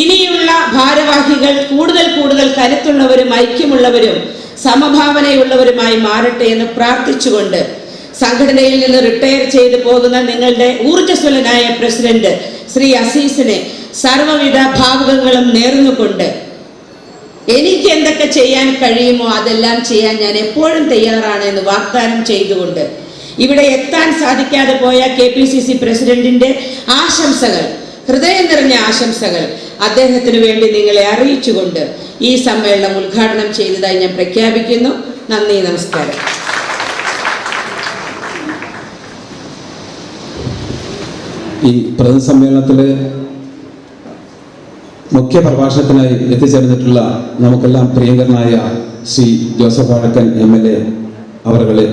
ഇനിയുള്ള ഭാരവാഹികൾ കൂടുതൽ കൂടുതൽ കരുത്തുള്ളവരും ഐക്യമുള്ളവരും സമഭാവനയുള്ളവരുമായി മാറട്ടെ എന്ന് പ്രാർത്ഥിച്ചുകൊണ്ട് സംഘടനയിൽ നിന്ന് റിട്ടയർ ചെയ്തു പോകുന്ന നിങ്ങളുടെ ഊർജ്ജസ്വലനായ പ്രസിഡന്റ് ശ്രീ അസീസിനെ സർവ്വവിധ ഭാവുകങ്ങളും നേർന്നുകൊണ്ട് എനിക്ക് എന്തൊക്കെ ചെയ്യാൻ കഴിയുമോ അതെല്ലാം ചെയ്യാൻ ഞാൻ എപ്പോഴും തയ്യാറാണ് എന്ന് വാഗ്ദാനം ചെയ്തുകൊണ്ട് ഇവിടെ എത്താൻ സാധിക്കാതെ പോയ KPCC പ്രസിഡന്റിന്റെ ആശംസകൾ, ഹൃദയം നിറഞ്ഞ ആശംസകൾ അദ്ദേഹത്തിന് വേണ്ടി നിങ്ങളെ അറിയിച്ചുകൊണ്ട് ഈ സമ്മേളനം ഉദ്ഘാടനം ചെയ്തതായി ഞാൻ പ്രഖ്യാപിക്കുന്നു. നന്ദി, നമസ്കാരം. ഈ പ്രതിസമ്മേളനത്തിലെ മുഖ്യ പ്രഭാഷണത്തിനായി എത്തിച്ചേർന്നിട്ടുള്ള നമുക്കെല്ലാം പ്രിയങ്കരനായ ശ്രീ ജോസഫ് വാഴക്കൻ MLA അവരെ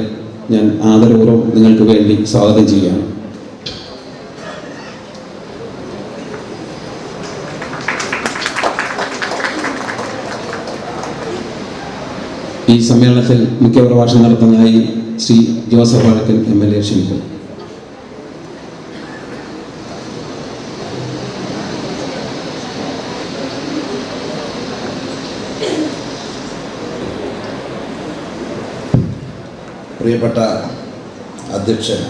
ഞാൻ ആദരപൂർവ്വം നിങ്ങൾക്ക് വേണ്ടി സ്വാഗതം ചെയ്യുകയാണ്. ഈ സമ്മേളനത്തിൽ മുഖ്യപ്രഭാഷണം നടത്തുന്നതായി ശ്രീ ജോസഫ് വാഴക്കൻ MLA ക്ഷണിക്കുന്നു. പ്രിയപ്പെട്ട അധ്യക്ഷൻ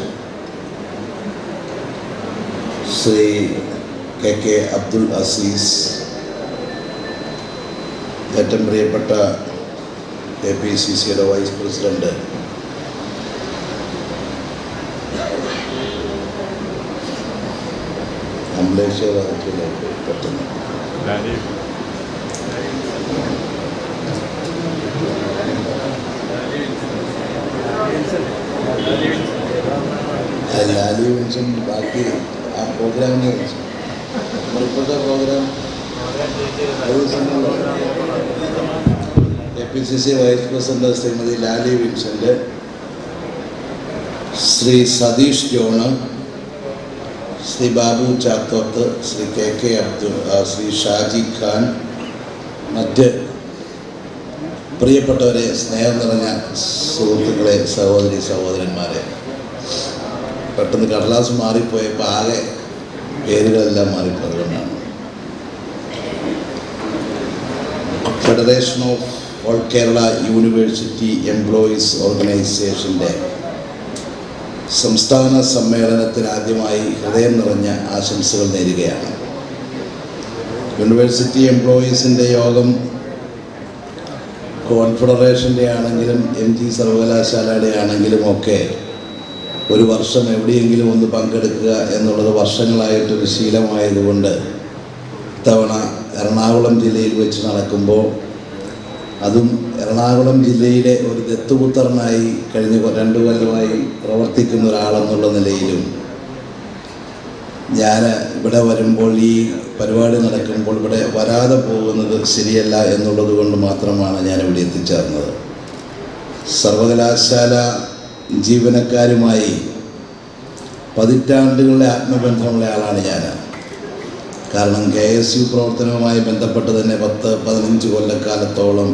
ശ്രീ KK അബ്ദുൽ അസീസ്, ഏറ്റവും പ്രിയപ്പെട്ട KPCCയുടെ വൈസ് പ്രസിഡന്റ് പെട്ടെന്ന് ലാലി വിൻസൻ, ബാക്കി ആ പ്രോഗ്രാമിനെ വിളിച്ചു. നമ്മളിപ്പോഴത്തെ programme KPCC vice president Shrimati Lali Vincent, Shri Satheesh John, Shri Babu Chathoth, Shri KK Abdul, Shri Shaji Khan, മറ്റ് പ്രിയപ്പെട്ടവരെ, സ്നേഹം നിറഞ്ഞ സുഹൃത്തുക്കളെ, സഹോദരി സഹോദരന്മാരെ, പെട്ടെന്ന് കടലാസ് മാറിപ്പോയപ്പോൾ ആകെ പേരുകളെല്ലാം മാറിപ്പോയതുകൊണ്ടാണ്. Federation of all Kerala university employees ഓർഗനൈസേഷൻ്റെ സംസ്ഥാന സമ്മേളനത്തിന് ആദ്യമായി ഹൃദയം നിറഞ്ഞ ആശംസകൾ നേരുകയാണ്. യൂണിവേഴ്സിറ്റി എംപ്ലോയീസിൻ്റെ യോഗം കോൺഫെഡറേഷൻ്റെ ആണെങ്കിലും MG സർവകലാശാലയുടെ ആണെങ്കിലും ഒക്കെ ഒരു വർഷം എവിടെയെങ്കിലും ഒന്ന് പങ്കെടുക്കുക എന്നുള്ളത് വർഷങ്ങളായിട്ടൊരു ശീലമായതുകൊണ്ട് ഇത്തവണ എറണാകുളം ജില്ലയിൽ വെച്ച് നടക്കുമ്പോൾ, അതും എറണാകുളം ജില്ലയിലെ ഒരു ദത്തുപുത്രനായി കഴിഞ്ഞ 2 കൊല്ലമായി പ്രവർത്തിക്കുന്ന ഒരാളെന്നുള്ള നിലയിലും ഞാൻ ഇവിടെ വരുമ്പോൾ, ഈ പരിപാടി നടക്കുമ്പോൾ ഇവിടെ വരാതെ പോകുന്നത് ശരിയല്ല എന്നുള്ളത് കൊണ്ട് മാത്രമാണ് ഞാനിവിടെ എത്തിച്ചേർന്നത്. സർവകലാശാല ജീവനക്കാരുമായി പതിറ്റാണ്ടുകളുടെ ആത്മബന്ധമുള്ള ആളാണ് ഞാൻ. കാരണം KSU പ്രവർത്തനവുമായി ബന്ധപ്പെട്ട് തന്നെ 10-15 കൊല്ലക്കാലത്തോളം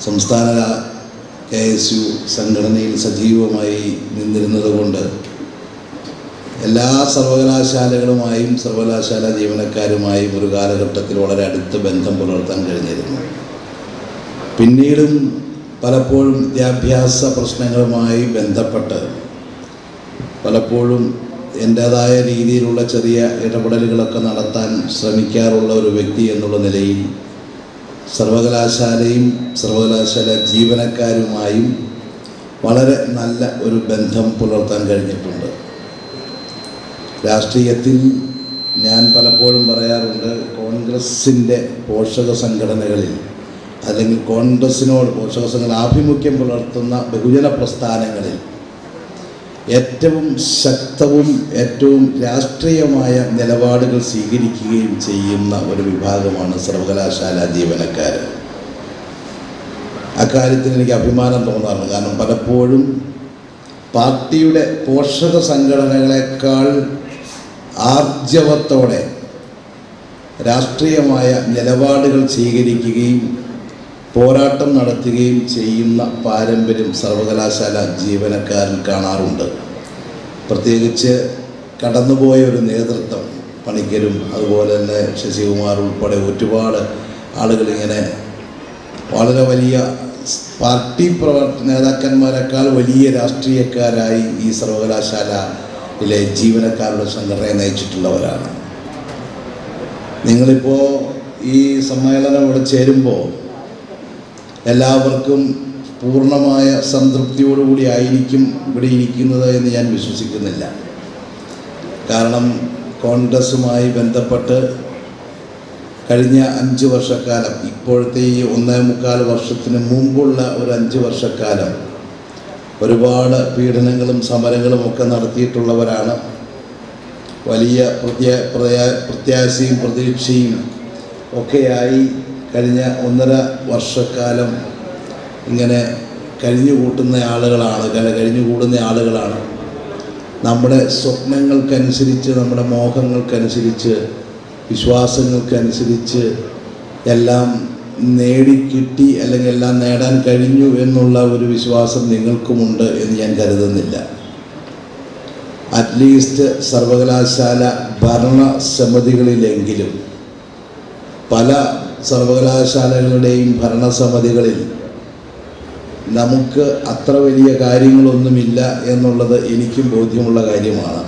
സംസ്ഥാന KSU സംഘടനയിൽ സജീവമായി നിന്നിരുന്നത് കൊണ്ട് എല്ലാ സർവകലാശാലകളുമായും സർവകലാശാല ജീവനക്കാരുമായും ഒരു കാലഘട്ടത്തിൽ വളരെ അടുത്ത ബന്ധം പുലർത്താൻ കഴിഞ്ഞിരുന്നു. പിന്നീടും പലപ്പോഴും വിദ്യാഭ്യാസ പ്രശ്നങ്ങളുമായി ബന്ധപ്പെട്ട് പലപ്പോഴും എൻ്റേതായ രീതിയിലുള്ള ചെറിയ ഇടപെടലുകളൊക്കെ നടത്താൻ ശ്രമിക്കാറുള്ള ഒരു വ്യക്തി എന്നുള്ള നിലയിൽ സർവകലാശാലയും സർവകലാശാല ജീവനക്കാരുമായും വളരെ നല്ല ഒരു ബന്ധം പുലർത്താൻ കഴിഞ്ഞിട്ടുണ്ട്. രാഷ്ട്രീയത്തിൽ ഞാൻ പലപ്പോഴും പറയാറുണ്ട്, കോൺഗ്രസിൻ്റെ പോഷക സംഘടനകളിൽ അല്ലെങ്കിൽ കോൺഗ്രസിനോട് പോഷക സംഘടന ആഭിമുഖ്യം പുലർത്തുന്ന ബഹുജന പ്രസ്ഥാനങ്ങളിൽ ഏറ്റവും ശക്തവും ഏറ്റവും രാഷ്ട്രീയമായ നിലപാടുകൾ സ്വീകരിക്കുകയും ചെയ്യുന്ന ഒരു വിഭാഗമാണ് സർവകലാശാല ജീവനക്കാർ. അക്കാര്യത്തിൽ എനിക്ക് അഭിമാനം തോന്നാറുണ്ട്. കാരണം പലപ്പോഴും പാർട്ടിയുടെ പോഷക സംഘടനകളെക്കാൾ ആർജവത്തോടെ രാഷ്ട്രീയമായ നിലപാടുകൾ സ്വീകരിക്കുകയും പോരാട്ടം നടത്തുകയും ചെയ്യുന്ന പാരമ്പര്യം സർവകലാശാല ജീവനക്കാരിൽ കാണാറുണ്ട്. പ്രത്യേകിച്ച് കടന്നുപോയ ഒരു നേതൃത്വം, പണിക്കരും അതുപോലെ തന്നെ ശശികുമാർ ഉൾപ്പെടെ ഒരുപാട് ആളുകളിങ്ങനെ വളരെ വലിയ പാർട്ടി നേതാക്കന്മാരെക്കാൾ വലിയ രാഷ്ട്രീയക്കാരായി ഈ സർവകലാശാലയിലെ ജീവനക്കാരുടെ സംഘടനയെ നയിച്ചിട്ടുള്ളവരാണ്. നിങ്ങളിപ്പോൾ ഈ സമ്മേളനം ഇവിടെ ചേരുമ്പോൾ എല്ലാവർക്കും പൂർണ്ണമായ സംതൃപ്തിയോടുകൂടി ആയിരിക്കും ഇവിടെ ഇരിക്കുന്നത് എന്ന് ഞാൻ വിശ്വസിക്കുന്നില്ല. കാരണം കോൺഗ്രസുമായി ബന്ധപ്പെട്ട് കഴിഞ്ഞ 5 വർഷക്കാലം, ഇപ്പോഴത്തെ ഈ 1.25 വർഷത്തിന് മുമ്പുള്ള ഒരു 5 വർഷക്കാലം ഒരുപാട് പീഡനങ്ങളും സമരങ്ങളും ഒക്കെ നടത്തിയിട്ടുള്ളവരാണ്. വലിയ പ്രത്യാശയും പ്രതീക്ഷയും ഒക്കെയായി കഴിഞ്ഞ 1.5 വർഷക്കാലം ഇങ്ങനെ കഴിഞ്ഞുകൂടുന്ന ആളുകളാണ്. നമ്മുടെ സ്വപ്നങ്ങൾക്കനുസരിച്ച്, നമ്മുടെ മോഹങ്ങൾക്കനുസരിച്ച്, വിശ്വാസങ്ങൾക്കനുസരിച്ച് എല്ലാം നേടിക്കിട്ടി അല്ലെങ്കിൽ എല്ലാം നേടാൻ കഴിഞ്ഞു എന്നുള്ള ഒരു വിശ്വാസം നിങ്ങൾക്കുമുണ്ട് എന്ന് ഞാൻ കരുതുന്നില്ല. അറ്റ്ലീസ്റ്റ് സർവകലാശാല ഭരണസമിതികളിലെങ്കിലും, പല സർവകലാശാലകളുടെയും ഭരണസമിതികളിൽ നമുക്ക് അത്ര വലിയ കാര്യങ്ങളൊന്നുമില്ല എന്നുള്ളത് എനിക്കും ബോധ്യമുള്ള കാര്യമാണ്.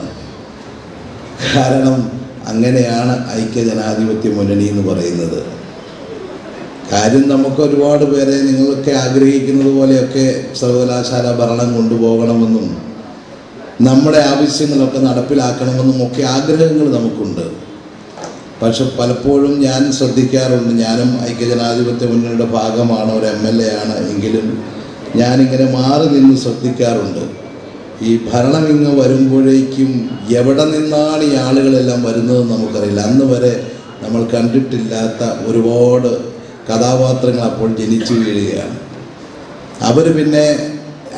കാരണം അങ്ങനെയാണ് ഐക്യജനാധിപത്യ മുന്നണി എന്ന് പറയുന്നത്. കാര്യം നമുക്ക് ഒരുപാട് പേരെ നിങ്ങളൊക്കെ ആഗ്രഹിക്കുന്നത് പോലെയൊക്കെ സർവകലാശാല ഭരണം കൊണ്ടുപോകണമെന്നും നമ്മുടെ ആവശ്യങ്ങളൊക്കെ നടപ്പിലാക്കണമെന്നും ഒക്കെ ആഗ്രഹങ്ങൾ നമുക്കുണ്ട്. പക്ഷെ പലപ്പോഴും ഞാൻ ശ്രദ്ധിക്കാറുണ്ട്, ഞാനും ഐക്യജനാധിപത്യ മുന്നണിയുടെ ഭാഗമാണ്, ഒരു MLA ആണ് എങ്കിലും ഞാനിങ്ങനെ മാറി നിന്ന് ശ്രദ്ധിക്കാറുണ്ട്. ഈ ഭരണം ഇങ്ങ് വരുമ്പോഴേക്കും എവിടെ നിന്നാണ് ഈ ആളുകളെല്ലാം വരുന്നതെന്ന് നമുക്കറിയില്ല. അന്ന് വരെ നമ്മൾ കണ്ടിട്ടില്ലാത്ത ഒരുപാട് കഥാപാത്രങ്ങൾ അപ്പോൾ ജനിച്ചു വീഴുകയാണ്. അവർ പിന്നെ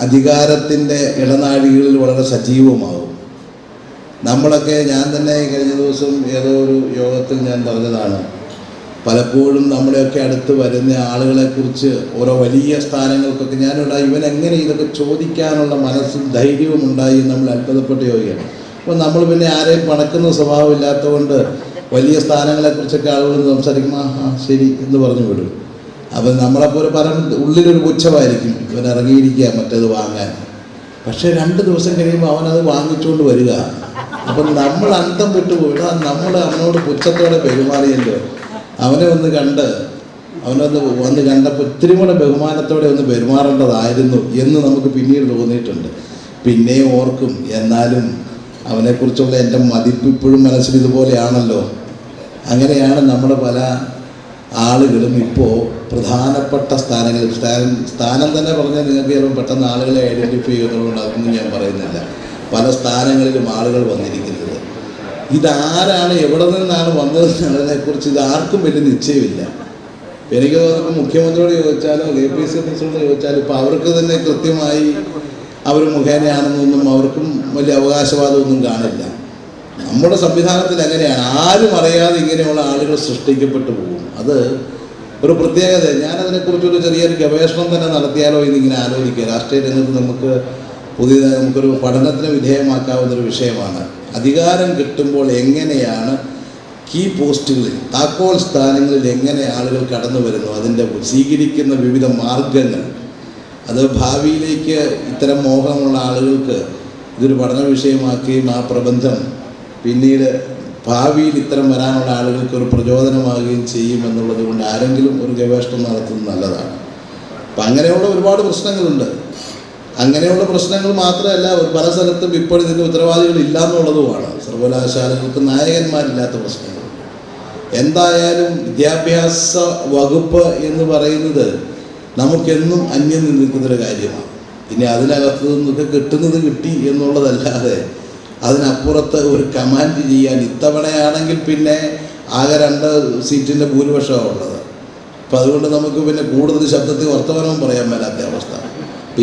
അധികാരത്തിൻ്റെ ഇടനാഴികളിൽ വളരെ സജീവമാകും. നമ്മളൊക്കെ, ഞാൻ തന്നെ കഴിഞ്ഞ ദിവസം ഏതോ ഒരു യോഗത്തിൽ ഞാൻ പറഞ്ഞതാണ്, പലപ്പോഴും നമ്മുടെയൊക്കെ അടുത്ത് വരുന്ന ആളുകളെക്കുറിച്ച് ഓരോ വലിയ സ്ഥാനങ്ങൾക്കൊക്കെ ഞാനിവിടെ ഇവനെങ്ങനെ ഇതൊക്കെ ചോദിക്കാനുള്ള മനസ്സും ധൈര്യവും ഉണ്ടായി നമ്മൾ അത്ഭുതപ്പെട്ട് യോഗയാണ്. അപ്പോൾ നമ്മൾ പിന്നെ ആരെയും പണക്കുന്ന സ്വഭാവമില്ലാത്തതുകൊണ്ട് വലിയ സ്ഥാനങ്ങളെക്കുറിച്ചൊക്കെ ആളുകൾ സംസാരിക്കുമ്പോൾ ശരി എന്ന് പറഞ്ഞു വിടും. അപ്പം നമ്മളപ്പോൾ ഉള്ളിലൊരു പുച്ഛമായിരിക്കും, ഇവൻ ഇറങ്ങിയിരിക്കുക മറ്റേത് വാങ്ങാൻ. പക്ഷേ 2 ദിവസം കഴിയുമ്പോൾ അവനത് വാങ്ങിച്ചുകൊണ്ട് വരിക. അപ്പം നമ്മൾ അന്തം വിട്ടുപോയിട്ടാ, നമ്മൾ അവനോട് പുച്ഛത്തോടെ പെരുമാറിയല്ലോ. അവനെ വന്ന് കണ്ടപ്പോൾ ഇത്തിരി കൂടെ ബഹുമാനത്തോടെ ഒന്ന് പെരുമാറേണ്ടതായിരുന്നു എന്ന് നമുക്ക് പിന്നീട് തോന്നിയിട്ടുണ്ട്. പിന്നെയും ഓർക്കും, എന്നാലും അവനെക്കുറിച്ചുള്ള എൻ്റെ മതിപ്പ് ഇപ്പോഴും മനസ്സിൽ ഇതുപോലെയാണല്ലോ. അങ്ങനെയാണ് നമ്മുടെ പല ആളുകളും ഇപ്പോൾ പ്രധാനപ്പെട്ട സ്ഥാനങ്ങളിൽ, സ്ഥാനം തന്നെ പറഞ്ഞാൽ നിങ്ങൾക്ക് ചിലപ്പോൾ പെട്ടെന്ന് ആളുകളെ ഐഡൻറ്റിഫൈ ചെയ്യുന്നതുകൊണ്ട് അതൊന്നും ഞാൻ പറയുന്നില്ല, പല സ്ഥാനങ്ങളിലും ആളുകൾ വന്നിരിക്കുന്നത്. ഇതാരാണ് എവിടെ നിന്നാണ് വന്നതെന്നുള്ളതിനെക്കുറിച്ച് ഇത് ആർക്കും വലിയ നിശ്ചയമില്ല. എനിക്ക് തോന്നുന്നു മുഖ്യമന്ത്രിയോട് ചോദിച്ചാലോ KPCC പ്രസിഡന്റ് ചോദിച്ചാലും ഇപ്പോൾ അവർക്ക് തന്നെ കൃത്യമായി അവർ മുഖേനയാണെന്നൊന്നും അവർക്കും വലിയ അവകാശവാദമൊന്നും കാണില്ല. നമ്മുടെ സംവിധാനത്തിൽ എങ്ങനെയാണ് ആരും അറിയാതെ ഇങ്ങനെയുള്ള ആളുകൾ സൃഷ്ടിക്കപ്പെട്ടു പോകും. അത് ഒരു പ്രത്യേകത. ഞാനതിനെക്കുറിച്ചൊരു ചെറിയൊരു ഗവേഷണം തന്നെ നടത്തിയാലോ എന്നിങ്ങനെ ആലോചിക്കുക. രാഷ്ട്രീയ രംഗത്ത് പുതിയതായി നമുക്കൊരു പഠനത്തിന് വിധേയമാക്കാവുന്നൊരു വിഷയമാണ്. അധികാരം കിട്ടുമ്പോൾ എങ്ങനെയാണ് കീ പോസ്റ്റുകളിൽ, താക്കോൽ സ്ഥാനങ്ങളിൽ എങ്ങനെ ആളുകൾ കടന്നു വരുന്നു, അതിൻ്റെ സ്വീകരിക്കുന്ന വിവിധ മാർഗങ്ങൾ, അത് ഭാവിയിലേക്ക് ഇത്തരം മോഹമുള്ള ആളുകൾക്ക് ഇതൊരു പഠന വിഷയമാക്കുകയും ആ പ്രബന്ധം പിന്നീട് ഭാവിയിൽ ഇത്തരം വരാനുള്ള ആളുകൾക്ക് ഒരു പ്രചോദനമാകുകയും ചെയ്യുമെന്നുള്ളത് കൊണ്ട് ആരെങ്കിലും ഒരു ഗവേഷണം നടത്തുന്നത് നല്ലതാണ്. അപ്പം അങ്ങനെയുള്ള ഒരുപാട് പ്രശ്നങ്ങളുണ്ട്. അങ്ങനെയുള്ള പ്രശ്നങ്ങൾ മാത്രമല്ല, പല സ്ഥലത്തും ഇപ്പോൾ ഇതിൻ്റെ ഉത്തരവാദികൾ ഇല്ല എന്നുള്ളതുമാണ്. സർവകലാശാലകൾക്ക് നായകന്മാരില്ലാത്ത പ്രശ്നങ്ങൾ. എന്തായാലും വിദ്യാഭ്യാസ വകുപ്പ് എന്ന് പറയുന്നത് നമുക്കെന്നും അന്യം നിൽക്കുന്നൊരു കാര്യമാണ്. പിന്നെ അതിനകത്ത് നിന്നൊക്കെ കിട്ടുന്നത് കിട്ടി എന്നുള്ളതല്ലാതെ അതിനപ്പുറത്ത് ഒരു കമാൻഡ് ചെയ്യാൻ ഇത്തവണയാണെങ്കിൽ പിന്നെ ആകെ 2 സീറ്റിൻ്റെ ഭൂരിപക്ഷമാണ് ഉള്ളത്. അപ്പം അതുകൊണ്ട് നമുക്ക് പിന്നെ കൂടുതൽ ശബ്ദത്തിൽ വർത്തമാനവും പറയാൻ മേലാത്ത അവസ്ഥ.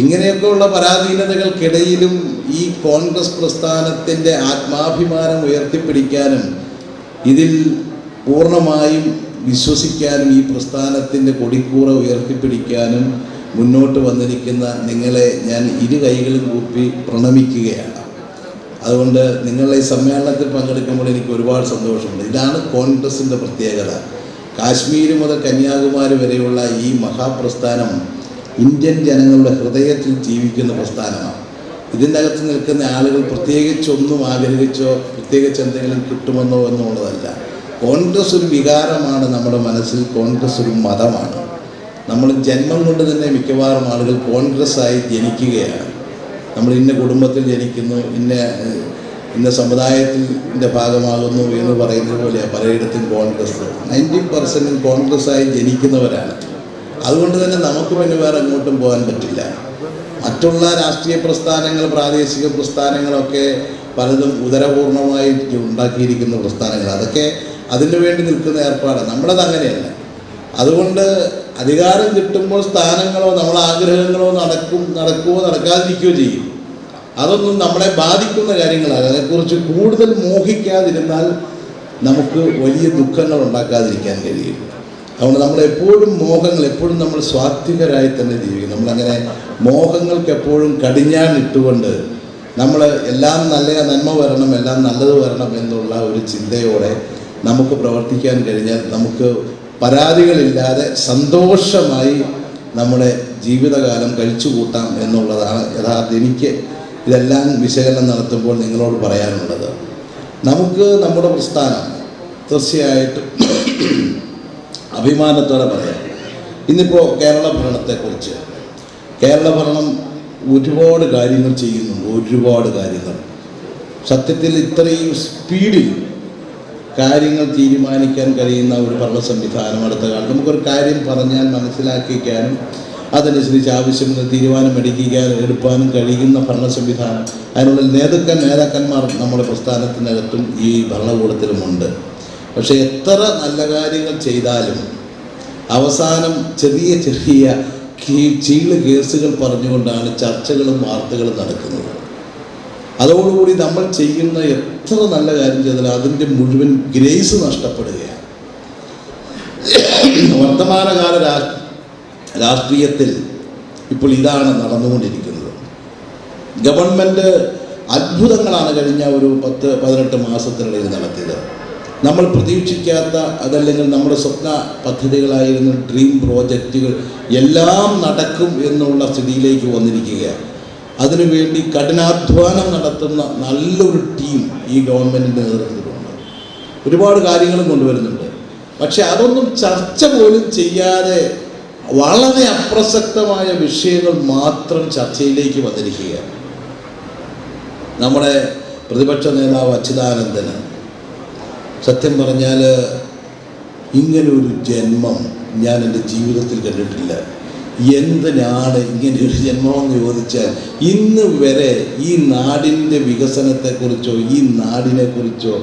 ഇങ്ങനെയൊക്കെയുള്ള പരാധീനതകൾക്കിടയിലും ഈ കോൺഗ്രസ് പ്രസ്ഥാനത്തിൻ്റെ ആത്മാഭിമാനം ഉയർത്തിപ്പിടിക്കാനും ഇതിൽ പൂർണ്ണമായും വിശ്വസിക്കാനും ഈ പ്രസ്ഥാനത്തിൻ്റെ കൊടിക്കൂറ ഉയർത്തിപ്പിടിക്കാനും മുന്നോട്ട് വന്നിരിക്കുന്ന നിങ്ങളെ ഞാൻ ഇരു കൈകളും കൂപ്പി പ്രണമിക്കുകയാണ്. അതുകൊണ്ട് നിങ്ങളുടെ ഈ സമ്മേളനത്തിൽ പങ്കെടുക്കുമ്പോൾ എനിക്ക് ഒരുപാട് സന്തോഷമുണ്ട്. ഇതാണ് കോൺഗ്രസിൻ്റെ പ്രത്യേകത. കാശ്മീർ മുതൽ കന്യാകുമാരി വരെയുള്ള ഈ മഹാപ്രസ്ഥാനം ഇന്ത്യൻ ജനങ്ങളുടെ ഹൃദയത്തിൽ ജീവിക്കുന്ന പ്രസ്ഥാനമാണ്. ഇതിൻ്റെ അകത്ത് നിൽക്കുന്ന ആളുകൾ പ്രത്യേകിച്ചൊന്നും ആഗ്രഹിച്ചോ പ്രത്യേകിച്ച് എന്തെങ്കിലും കിട്ടുമെന്നോ എന്നുള്ളതല്ല. കോൺഗ്രസ് ഒരു വികാരമാണ് നമ്മുടെ മനസ്സിൽ. കോൺഗ്രസ് ഒരു മതമാണ്. നമ്മൾ ജന്മം കൊണ്ട് തന്നെ മിക്കവാറും ആളുകൾ കോൺഗ്രസ്സായി ജനിക്കുകയാണ്. നമ്മൾ ഇന്ന കുടുംബത്തിൽ ജനിക്കുന്നു, ഇന്ന സമുദായത്തിൻ്റെ ഭാഗമാകുന്നു എന്ന് പറയുന്നത് പോലെ പലയിടത്തും കോൺഗ്രസ് 90% കോൺഗ്രസ്സായി ജനിക്കുന്നവരാണ്. അതുകൊണ്ട് തന്നെ നമുക്ക് പിന്നെ വേറെ എങ്ങോട്ടും പോകാൻ പറ്റില്ല. മറ്റുള്ള രാഷ്ട്രീയ പ്രസ്ഥാനങ്ങൾ, പ്രാദേശിക പ്രസ്ഥാനങ്ങളൊക്കെ പലതും ഉദരപൂർണമായി ഉണ്ടാക്കിയിരിക്കുന്ന പ്രസ്ഥാനങ്ങൾ, അതൊക്കെ അതിനു വേണ്ടി നിൽക്കുന്ന ഏർപ്പാടാണ്. നമ്മളത് അങ്ങനെയല്ല. അതുകൊണ്ട് അധികാരം കിട്ടുമ്പോൾ സ്ഥാനങ്ങളോ നമ്മളെ ആഗ്രഹങ്ങളോ നടക്കുമോ നടക്കാതിരിക്കുകയോ ചെയ്യും. അതൊന്നും നമ്മളെ ബാധിക്കുന്ന കാര്യങ്ങളാണ്. അതേക്കുറിച്ച് കൂടുതൽ മോഹിക്കാതിരുന്നാൽ നമുക്ക് വലിയ ദുഃഖങ്ങൾ ഉണ്ടാക്കാതിരിക്കാൻ കഴിയും. അതുകൊണ്ട് നമ്മളെപ്പോഴും എപ്പോഴും നമ്മൾ സ്വാത്വികരായി തന്നെ ജീവിക്കും. നമ്മളങ്ങനെ മോഹങ്ങൾക്ക് എപ്പോഴും കടിഞ്ഞാണിട്ടുകൊണ്ട് നമ്മൾ എല്ലാം നന്മ വരണം, എല്ലാം നല്ലത് വരണം എന്നുള്ള ഒരു ചിന്തയോടെ നമുക്ക് പ്രവർത്തിക്കാൻ കഴിഞ്ഞാൽ നമുക്ക് പരാതികളില്ലാതെ സന്തോഷമായി നമ്മുടെ ജീവിതകാലം കഴിച്ചു കൂട്ടാം എന്നുള്ളതാണ് യഥാർത്ഥം എനിക്ക് ഇതെല്ലാം വിശകലനം നടത്തുമ്പോൾ നിങ്ങളോട് പറയാനുള്ളത്. നമുക്ക് നമ്മുടെ പ്രസ്ഥാനം തീർച്ചയായിട്ടും അഭിമാനത്തോടെ പറയാം. ഇന്നിപ്പോൾ കേരള ഭരണത്തെക്കുറിച്ച്, കേരള ഭരണം ഒരുപാട് കാര്യങ്ങൾ ചെയ്യുന്നുണ്ട്. ഒരുപാട് കാര്യങ്ങൾ സത്യത്തിൽ ഇത്രയും സ്പീഡിൽ കാര്യങ്ങൾ തീരുമാനിക്കാൻ കഴിയുന്ന ഒരു ഭരണ സംവിധാനം അടുത്ത കാലത്ത് നമുക്കൊരു കാര്യം പറഞ്ഞാൽ മനസ്സിലാക്കിക്കാനും അതനുസരിച്ച് ആവശ്യമുള്ള തീരുമാനം എടുക്കാനും കഴിയുന്ന ഭരണ സംവിധാനം, അതിനുള്ള നേതാക്കന്മാർ നമ്മുടെ പ്രസ്ഥാനത്തിനകത്തും ഈ ഭരണകൂടത്തിലുമുണ്ട്. പക്ഷേ എത്ര നല്ല കാര്യങ്ങൾ ചെയ്താലും അവസാനം ചെറിയ ചീള് കേസുകൾ പറഞ്ഞുകൊണ്ടാണ് ചർച്ചകളും വാർത്തകളും നടക്കുന്നത്. അതോടുകൂടി നമ്മൾ ചെയ്യുന്ന എത്ര നല്ല കാര്യം ചെയ്താലും അതിൻ്റെ മുഴുവൻ ഗ്രേസ് നഷ്ടപ്പെടുകയാണ്. വർത്തമാനകാല രാഷ്ട്രീയത്തിൽ ഇപ്പോൾ ഇതാണ് നടന്നുകൊണ്ടിരിക്കുന്നത്. ഗവൺമെൻറ് അത്ഭുതങ്ങളാണ് കഴിഞ്ഞ ഒരു 10-18 മാസത്തിനിടയിൽ നടത്തിയത്. നമ്മൾ പ്രതീക്ഷിക്കാത്ത, അതല്ലെങ്കിൽ നമ്മുടെ സ്വപ്ന പദ്ധതികളായിരുന്ന ഡ്രീം പ്രോജക്റ്റുകൾ എല്ലാം നടക്കും എന്നുള്ള സ്ഥിതിയിലേക്ക് വന്നിരിക്കുകയാണ്. അതിനുവേണ്ടി കഠിനാധ്വാനം നടത്തുന്ന നല്ലൊരു ടീം ഈ ഗവൺമെൻറ്റിൻ്റെ നേതൃത്വത്തിലുണ്ട്. ഒരുപാട് കാര്യങ്ങളും കൊണ്ടുവരുന്നുണ്ട്. പക്ഷെ അതൊന്നും ചർച്ച പോലും ചെയ്യാതെ വളരെ അപ്രസക്തമായ വിഷയങ്ങൾ മാത്രം ചർച്ചയിലേക്ക് വന്നിരിക്കുകയാണ്. നമ്മുടെ പ്രതിപക്ഷ നേതാവ് അച്യുതാനന്ദന് സത്യം പറഞ്ഞാൽ ഇങ്ങനൊരു ജന്മം ഞാൻ എൻ്റെ ജീവിതത്തിൽ കണ്ടിട്ടില്ല. എന്തിനാണ് ഇങ്ങനെ ഒരു ജന്മമെന്ന് ചോദിച്ചാൽ ഇന്ന് വരെ ഈ നാടിൻ്റെ വികസനത്തെക്കുറിച്ചോ ഈ നാടിനെക്കുറിച്ചോ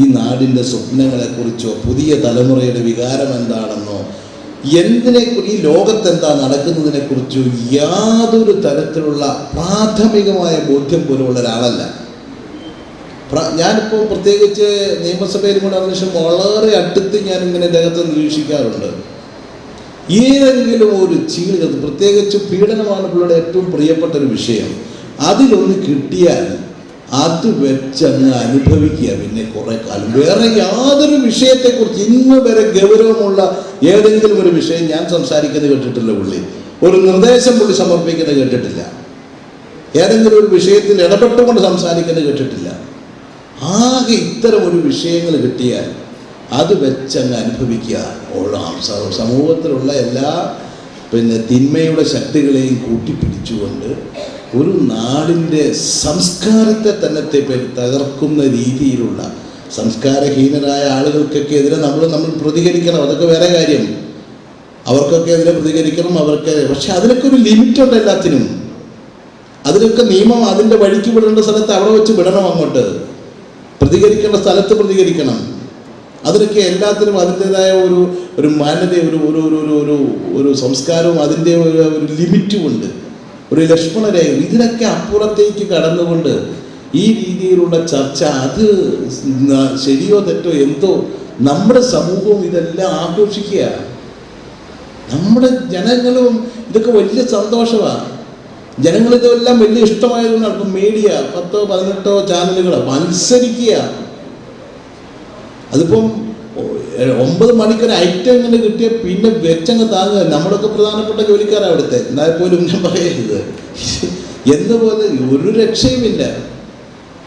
ഈ നാടിൻ്റെ സ്വപ്നങ്ങളെക്കുറിച്ചോ പുതിയ തലമുറയുടെ വികാരം എന്താണെന്നോ ഈ ലോകത്തെന്താ നടക്കുന്നതിനെക്കുറിച്ചോ യാതൊരു തരത്തിലുള്ള പ്രാഥമികമായ ബോധ്യം പോലുള്ള ഒരാളല്ല. ഞാനിപ്പോൾ പ്രത്യേകിച്ച് നിയമസഭയിൽ കൂടെ അതിന് ശേഷം വളരെ അടുത്ത് ഞാനിങ്ങനെ ഇദ്ദേഹത്തെ നിരീക്ഷിക്കാറുണ്ട്. ഏതെങ്കിലും ഒരു ചീളുക, പ്രത്യേകിച്ച് പീഡനമാണ് പുള്ളിയുടെ ഏറ്റവും പ്രിയപ്പെട്ട ഒരു വിഷയം, അതിലൊന്ന് കിട്ടിയാൽ അത് വെച്ചങ്ങ് അനുഭവിക്കുക. പിന്നെ കുറേ കാലം വേറെ യാതൊരു വിഷയത്തെക്കുറിച്ച് ഇന്ന് വരെ ഗൗരവമുള്ള ഏതെങ്കിലും ഒരു വിഷയം ഞാൻ സംസാരിക്കുന്നത് കേട്ടിട്ടില്ല. പുള്ളി ഒരു നിർദ്ദേശം പുള്ളി സമർപ്പിക്കുന്നത് കേട്ടിട്ടില്ല. ഏതെങ്കിലും ഒരു വിഷയത്തിൽ ഇടപെട്ടുകൊണ്ട് സംസാരിക്കുന്നത് കേട്ടിട്ടില്ല. ആകെ ഇത്തരം ഒരു വിഷയങ്ങൾ കിട്ടിയാൽ അത് വെച്ചങ്ങ് അനുഭവിക്കുക. സമൂഹത്തിലുള്ള എല്ലാ തിന്മയുടെ ശക്തികളെയും കൂട്ടിപ്പിടിച്ചുകൊണ്ട് ഒരു നാടിൻ്റെ സംസ്കാരത്തെ തന്നെ തകർക്കുന്ന രീതിയിലുള്ള സംസ്കാരഹീനരായ ആളുകൾക്കൊക്കെ എതിരെ നമ്മൾ പ്രതികരിക്കണം. അതൊക്കെ വേറെ കാര്യം. അവർക്കൊക്കെ എതിരെ പ്രതികരിക്കണം. പക്ഷെ അതിനൊക്കെ ഒരു ലിമിറ്റുണ്ട് എല്ലാത്തിനും. അതിനൊക്കെ നിയമം അതിൻ്റെ വഴിക്ക് വിടേണ്ട സ്ഥലത്ത് അവിടെ വെച്ച് വിടണം. അങ്ങോട്ട് പ്രതികരിക്കേണ്ട സ്ഥലത്ത് പ്രതികരിക്കണം. അതിനൊക്കെ എല്ലാത്തിനും അതിൻ്റെതായ ഒരു മാന്യത, ഒരു സംസ്കാരവും അതിൻ്റെ ഒരു ലിമിറ്റുമുണ്ട്, ഒരു ലക്ഷ്മണരേഖ. ഇതിനൊക്കെ അപ്പുറത്തേക്ക് കടന്നുകൊണ്ട് ഈ രീതിയിലുള്ള ചർച്ച, അത് ശരിയോ തെറ്റോ എന്തോ, നമ്മുടെ സമൂഹവും ഇതെല്ലാം ആഘോഷിക്കുക. നമ്മുടെ ജനങ്ങളും ഇതൊക്കെ വലിയ സന്തോഷമാണ്. ജനങ്ങളിതെല്ലാം വലിയ ഇഷ്ടമായതുകൊണ്ടാണ് ഇപ്പം മീഡിയ 10-18 ചാനലുകൾ മത്സരിക്കുക. അതിപ്പം 9 മണിക്കൊരു ഐറ്റം ഇങ്ങനെ കിട്ടിയ പിന്നെ വെച്ചങ്ങ് താങ്ങുക. നമ്മളൊക്കെ പ്രധാനപ്പെട്ട ജോലിക്കാരാണ് അവിടുത്തെ, എന്നാൽ പോലും ഞാൻ പറയരുത് എന്നപോലെ ഒരു രക്ഷയുമില്ല.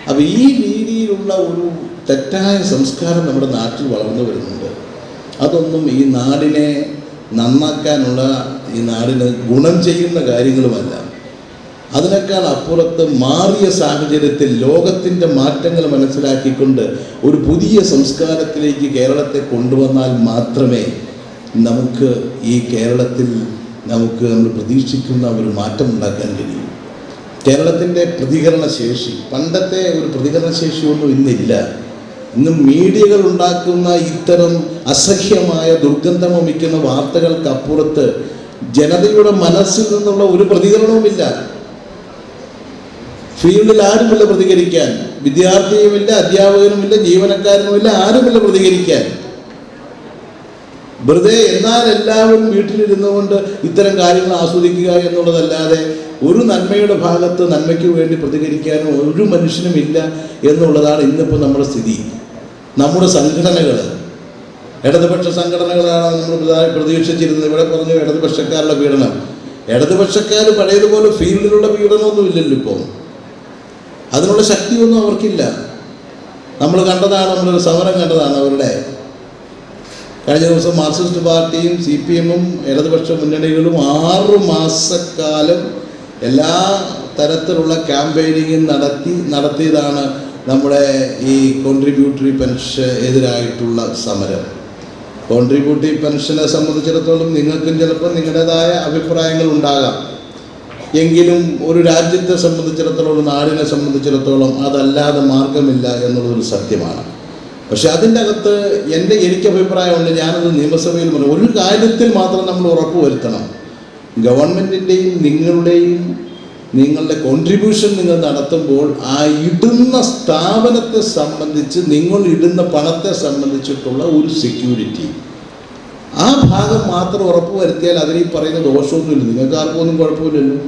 അപ്പം ഈ രീതിയിലുള്ള ഒരു തെറ്റായ സംസ്കാരം നമ്മുടെ നാട്ടിൽ വളർന്നു വരുന്നുണ്ട്. അതൊന്നും ഈ നാടിനെ നന്നാക്കാനുള്ള, ഈ നാടിന് ഗുണം ചെയ്യുന്ന കാര്യങ്ങളുമല്ല. അതിനേക്കാൾ അപ്പുറത്ത് മാറിയ സാഹചര്യത്തിൽ ലോകത്തിൻ്റെ മാറ്റങ്ങൾ മനസ്സിലാക്കിക്കൊണ്ട് ഒരു പുതിയ സംസ്കാരത്തിലേക്ക് കേരളത്തെ കൊണ്ടുവന്നാൽ മാത്രമേ നമുക്ക് ഈ കേരളത്തിൽ നമ്മൾ പ്രതീക്ഷിക്കുന്ന ഒരു മാറ്റം ഉണ്ടാക്കാൻ കഴിയും. കേരളത്തിൻ്റെ പ്രതികരണശേഷി, പണ്ടത്തെ ഒരു പ്രതികരണശേഷിയൊന്നും ഇന്നില്ല. ഇന്ന് മീഡിയകൾ ഉണ്ടാക്കുന്ന ഇത്തരം അസഹ്യമായ ദുർഗന്ധം വമിക്കുന്ന വാർത്തകൾക്കപ്പുറത്ത് ജനതയുടെ മനസ്സിൽ നിന്നുള്ള ഒരു പ്രതികരണവുമില്ല. ഫീൽഡിൽ ആരുമില്ല പ്രതികരിക്കാൻ. വിദ്യാർത്ഥിയുമില്ല, അധ്യാപകനുമില്ല, ജീവനക്കാരനുമില്ല, ആരുമില്ല പ്രതികരിക്കാൻ. വെറുതെ എന്നാൽ എല്ലാവരും വീട്ടിലിരുന്നു കൊണ്ട് ഇത്തരം കാര്യങ്ങൾ ആസ്വദിക്കുക എന്നുള്ളതല്ലാതെ ഒരു നന്മയുടെ ഭാഗത്ത് നന്മയ്ക്ക് വേണ്ടി പ്രതികരിക്കാനും ഒരു മനുഷ്യനുമില്ല എന്നുള്ളതാണ് ഇന്നിപ്പോൾ നമ്മുടെ സ്ഥിതി. നമ്മുടെ സംഘടനകൾ, ഇടതുപക്ഷ സംഘടനകളാണ് നമ്മൾ പ്രതീക്ഷിച്ചിരുന്നത്. ഇവിടെ പറഞ്ഞു ഇടതുപക്ഷക്കാരുടെ പീഡനം. ഇടതുപക്ഷക്കാർ പഴയതുപോലെ ഫീൽഡിലുള്ള പീഡനമൊന്നും ഇല്ലല്ലോ ഇപ്പോൾ. അതിനുള്ള ശക്തിയൊന്നും അവർക്കില്ല. നമ്മൾ കണ്ടതാണ്, നമ്മളൊരു സമരം കണ്ടതാണ് അവരുടെ. കഴിഞ്ഞ ദിവസം മാർക്സിസ്റ്റ് പാർട്ടിയും CPM-ഉം ഇടതുപക്ഷ മുന്നണികളും 6 മാസക്കാലം എല്ലാ തരത്തിലുള്ള ക്യാമ്പയിനിങ്ങും നടത്തിയതാണ് നമ്മുടെ ഈ കോൺട്രിബ്യൂട്ടറി പെൻഷൻ എതിരായിട്ടുള്ള സമരം. കോൺട്രിബ്യൂട്ടറി പെൻഷനെ സംബന്ധിച്ചിടത്തോളം നിങ്ങൾക്കും ചിലപ്പോൾ നിങ്ങളുടേതായ അഭിപ്രായങ്ങൾ ഉണ്ടാകാം. എങ്കിലും ഒരു രാജ്യത്തെ സംബന്ധിച്ചിടത്തോളം, ഒരു നാടിനെ സംബന്ധിച്ചിടത്തോളം അതല്ലാതെ മാർഗമില്ല എന്നുള്ളതൊരു സത്യമാണ്. പക്ഷെ അതിൻ്റെ അകത്ത് എനിക്ക് അഭിപ്രായമുണ്ട്. ഞാനത് നിയമസഭയിൽ പറഞ്ഞു, ഒരു കാര്യത്തിൽ മാത്രം നമ്മൾ ഉറപ്പ് വരുത്തണം. ഗവൺമെൻറ്റിൻ്റെയും നിങ്ങളുടെ കോൺട്രിബ്യൂഷൻ നിങ്ങൾ നടത്തുമ്പോൾ ആ ഇടുന്ന സ്ഥാപനത്തെ സംബന്ധിച്ച്, നിങ്ങൾ ഇടുന്ന പണത്തെ സംബന്ധിച്ചിട്ടുള്ള ഒരു സെക്യൂരിറ്റി, ആ ഭാഗം മാത്രം ഉറപ്പ് വരുത്തിയാൽ അതിൽ പറയുന്ന ദോഷമൊന്നുമില്ല. നിങ്ങൾക്ക് ആർക്കും ഒന്നും കുഴപ്പമില്ലല്ലോ.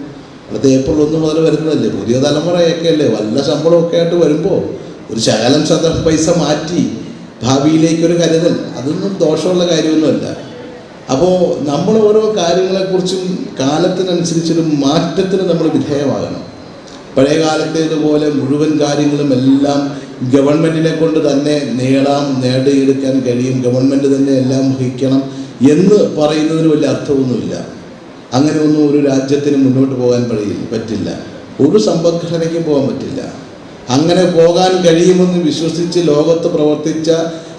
അടുത്ത April 1 മുതൽ വരുന്നതല്ലേ, പുതിയ തലമുറയൊക്കെ അല്ലേ. വല്ല ശമ്പളമൊക്കെ ആയിട്ട് വരുമ്പോൾ ഒരു ശകലം പൈസ മാറ്റി ഭാവിയിലേക്കൊരു കരുതൽ, അതൊന്നും ദോഷമുള്ള കാര്യമൊന്നുമല്ല. അപ്പോൾ നമ്മൾ ഓരോ കാര്യങ്ങളെക്കുറിച്ചും കാലത്തിനനുസരിച്ചൊരു മാറ്റത്തിന് നമ്മൾ വിധേയമാകണം. പഴയ കാലത്തേതുപോലെ മുഴുവൻ കാര്യങ്ങളും എല്ലാം ഗവൺമെൻറ്റിനെ കൊണ്ട് തന്നെ നേടിയെടുക്കാൻ കഴിയും, ഗവൺമെൻറ് തന്നെ എല്ലാം വഹിക്കണം എന്ന് പറയുന്നതിന് വലിയ അർത്ഥമൊന്നുമില്ല. അങ്ങനെയൊന്നും ഒരു രാജ്യത്തിന് മുന്നോട്ട് പോകാൻ പറ്റില്ല. ഒരു സമ്പദ്ഘടനയ്ക്കും പോകാൻ പറ്റില്ല. അങ്ങനെ പോകാൻ കഴിയുമെന്ന് വിശ്വസിച്ച് ലോകത്ത് പ്രവർത്തിച്ച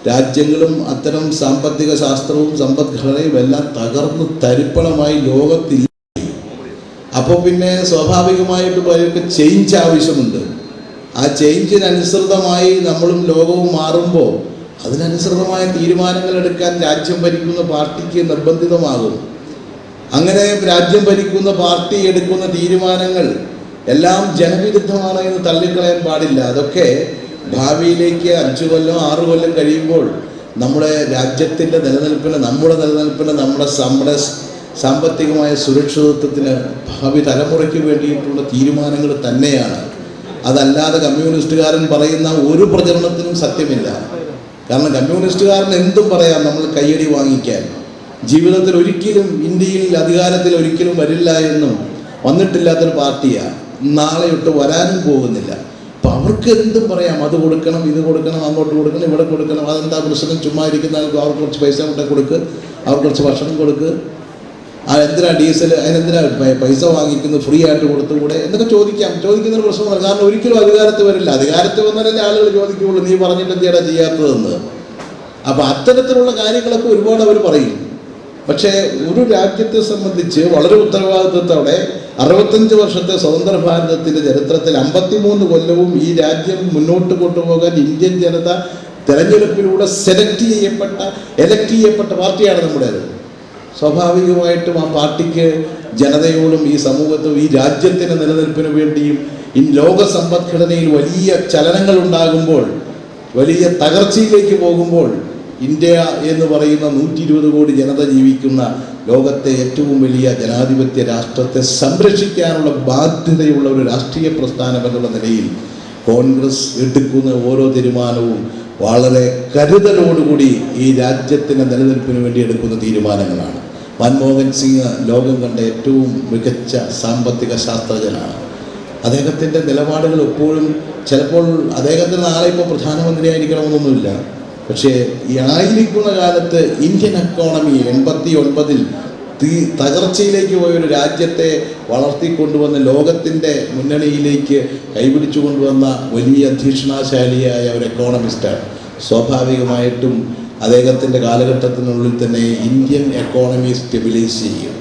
രാജ്യങ്ങളും അത്തരം സാമ്പത്തിക ശാസ്ത്രവും സമ്പദ്ഘടനയും എല്ലാം തകർന്ന് തരിപ്പണമായി ലോകത്തിൽ അപ്പോൾ പിന്നെ സ്വാഭാവികമായിട്ടും അവർക്ക് ചേഞ്ച് ആവശ്യമുണ്ട്. ആ ചേഞ്ചിനനുസൃതമായി നമ്മളും ലോകവും മാറുമ്പോൾ അതിനനുസൃതമായ തീരുമാനങ്ങൾ എടുക്കാൻ രാജ്യം ഭരിക്കുന്ന പാർട്ടിക്ക് നിർബന്ധിതമാകും. അങ്ങനെ രാജ്യം ഭരിക്കുന്ന പാർട്ടി എടുക്കുന്ന തീരുമാനങ്ങൾ എല്ലാം ജനവിരുദ്ധമാണ് എന്ന് തള്ളിക്കളയാൻ പാടില്ല. അതൊക്കെ ഭാവിയിലേക്ക് 5 കൊല്ലം 6 കൊല്ലം കഴിയുമ്പോൾ നമ്മുടെ രാജ്യത്തിൻ്റെ നിലനിൽപ്പിന്, നമ്മുടെ സാമ്പത്തികമായ സുരക്ഷിതത്വത്തിന്, ഭാവി തലമുറയ്ക്ക് വേണ്ടിയിട്ടുള്ള തീരുമാനങ്ങൾ തന്നെയാണ്. അതല്ലാതെ കമ്മ്യൂണിസ്റ്റുകാരൻ പറയുന്ന ഒരു പ്രചരണത്തിനും സത്യമില്ല. കാരണം കമ്മ്യൂണിസ്റ്റുകാരൻ എന്തും പറയാം നമ്മൾ കയ്യടി വാങ്ങിക്കാൻ. ജീവിതത്തിൽ ഒരിക്കലും ഇന്ത്യയിൽ അധികാരത്തിൽ ഒരിക്കലും വരില്ല എന്നും വന്നിട്ടില്ലാത്തൊരു പാർട്ടിയാണ്, നാളെ തൊട്ട് വരാനും പോകുന്നില്ല. അപ്പം അവർക്ക് എന്തും പറയാം, അത് കൊടുക്കണം, ഇത് കൊടുക്കണം, അങ്ങോട്ട് കൊടുക്കണം, ഇവിടെ കൊടുക്കണം. അതെന്താ പ്രശ്നം? ചുമ്മാ ഇരിക്കുന്ന അവർക്ക് കുറച്ച് പൈസ കൊണ്ടേ കൊടുക്ക്, അവർക്ക് കുറച്ച് ഭക്ഷണം കൊടുക്ക്, എന്തിനാ ഡീസൽ, അതിനെന്തിനാ പൈസ വാങ്ങിക്കുന്നു, ഫ്രീ ആയിട്ട് കൊടുത്തുകൂടെ എന്നൊക്കെ ചോദിക്കുന്നൊരു പ്രശ്നമാണ്. കാരണം ഒരിക്കലും അധികാരത്തിൽ വരില്ല. അധികാരത്തിൽ വന്നാലല്ലേ ആളുകൾ ചോദിക്കുകയുള്ളൂ നീ പറഞ്ഞിട്ട് എന്തിനാ ചെയ്യാത്തതെന്ന്. അപ്പം അത്തരത്തിലുള്ള കാര്യങ്ങളൊക്കെ ഒരുപാട് അവർ പറയും. പക്ഷേ ഒരു രാജ്യത്തെ സംബന്ധിച്ച് വളരെ ഉത്തരവാദിത്വത്തോടെ 65 വർഷത്തെ സ്വതന്ത്ര ഭാരതത്തിൻ്റെ ചരിത്രത്തിൽ 53 കൊല്ലവും ഈ രാജ്യം മുന്നോട്ട് കൊണ്ടുപോകാൻ ഇന്ത്യൻ ജനത തെരഞ്ഞെടുപ്പിലൂടെ എലക്ട് ചെയ്യപ്പെട്ട പാർട്ടിയാണ് നമ്മുടേത്. സ്വാഭാവികമായിട്ടും ആ പാർട്ടിക്ക് ജനതയോടും ഈ സമൂഹത്തും ഈ രാജ്യത്തിൻ്റെ നിലനിൽപ്പിന് വേണ്ടിയും ഈ ലോക സമ്പദ്ഘടനയിൽ വലിയ ചലനങ്ങൾ ഉണ്ടാകുമ്പോൾ, വലിയ തകർച്ചയിലേക്ക് പോകുമ്പോൾ ഇന്ത്യ എന്ന് പറയുന്ന 120 കോടി ജനത ജീവിക്കുന്ന ലോകത്തെ ഏറ്റവും വലിയ ജനാധിപത്യ രാഷ്ട്രത്തെ സംരക്ഷിക്കാനുള്ള ബാധ്യതയുള്ള ഒരു രാഷ്ട്രീയ പ്രസ്ഥാനം എന്നുള്ള നിലയിൽ കോൺഗ്രസ് എടുക്കുന്ന ഓരോ തീരുമാനവും വളരെ കരുതലോടുകൂടി ഈ രാജ്യത്തിൻ്റെ നിലനിൽപ്പിന് വേണ്ടി എടുക്കുന്ന തീരുമാനങ്ങളാണ്. മൻമോഹൻ സിംഗ് ലോകം കണ്ട ഏറ്റവും മികച്ച സാമ്പത്തിക ശാസ്ത്രജ്ഞനാണ്. അദ്ദേഹത്തിൻ്റെ നിലപാടുകൾ എപ്പോഴും, ചിലപ്പോൾ അദ്ദേഹത്തിന് നാളെ ഇപ്പോൾ പ്രധാനമന്ത്രിയായിരിക്കണമെന്നൊന്നുമില്ല, പക്ഷേ ഈ ആയിരിക്കുന്ന കാലത്ത് ഇന്ത്യൻ എക്കോണമി 89-ൽ തകർച്ചയിലേക്ക് പോയൊരു രാജ്യത്തെ വളർത്തിക്കൊണ്ടുവന്ന് ലോകത്തിൻ്റെ മുന്നണിയിലേക്ക് കൈപിടിച്ചു കൊണ്ടുവന്ന വലിയ അധീക്ഷണാശാലിയായ ഒരു എക്കോണമിസ്റ്റാണ്. സ്വാഭാവികമായിട്ടും അദ്ദേഹത്തിൻ്റെ കാലഘട്ടത്തിനുള്ളിൽ തന്നെ ഇന്ത്യൻ എക്കോണമി സ്റ്റെബിലൈസ് ചെയ്യും.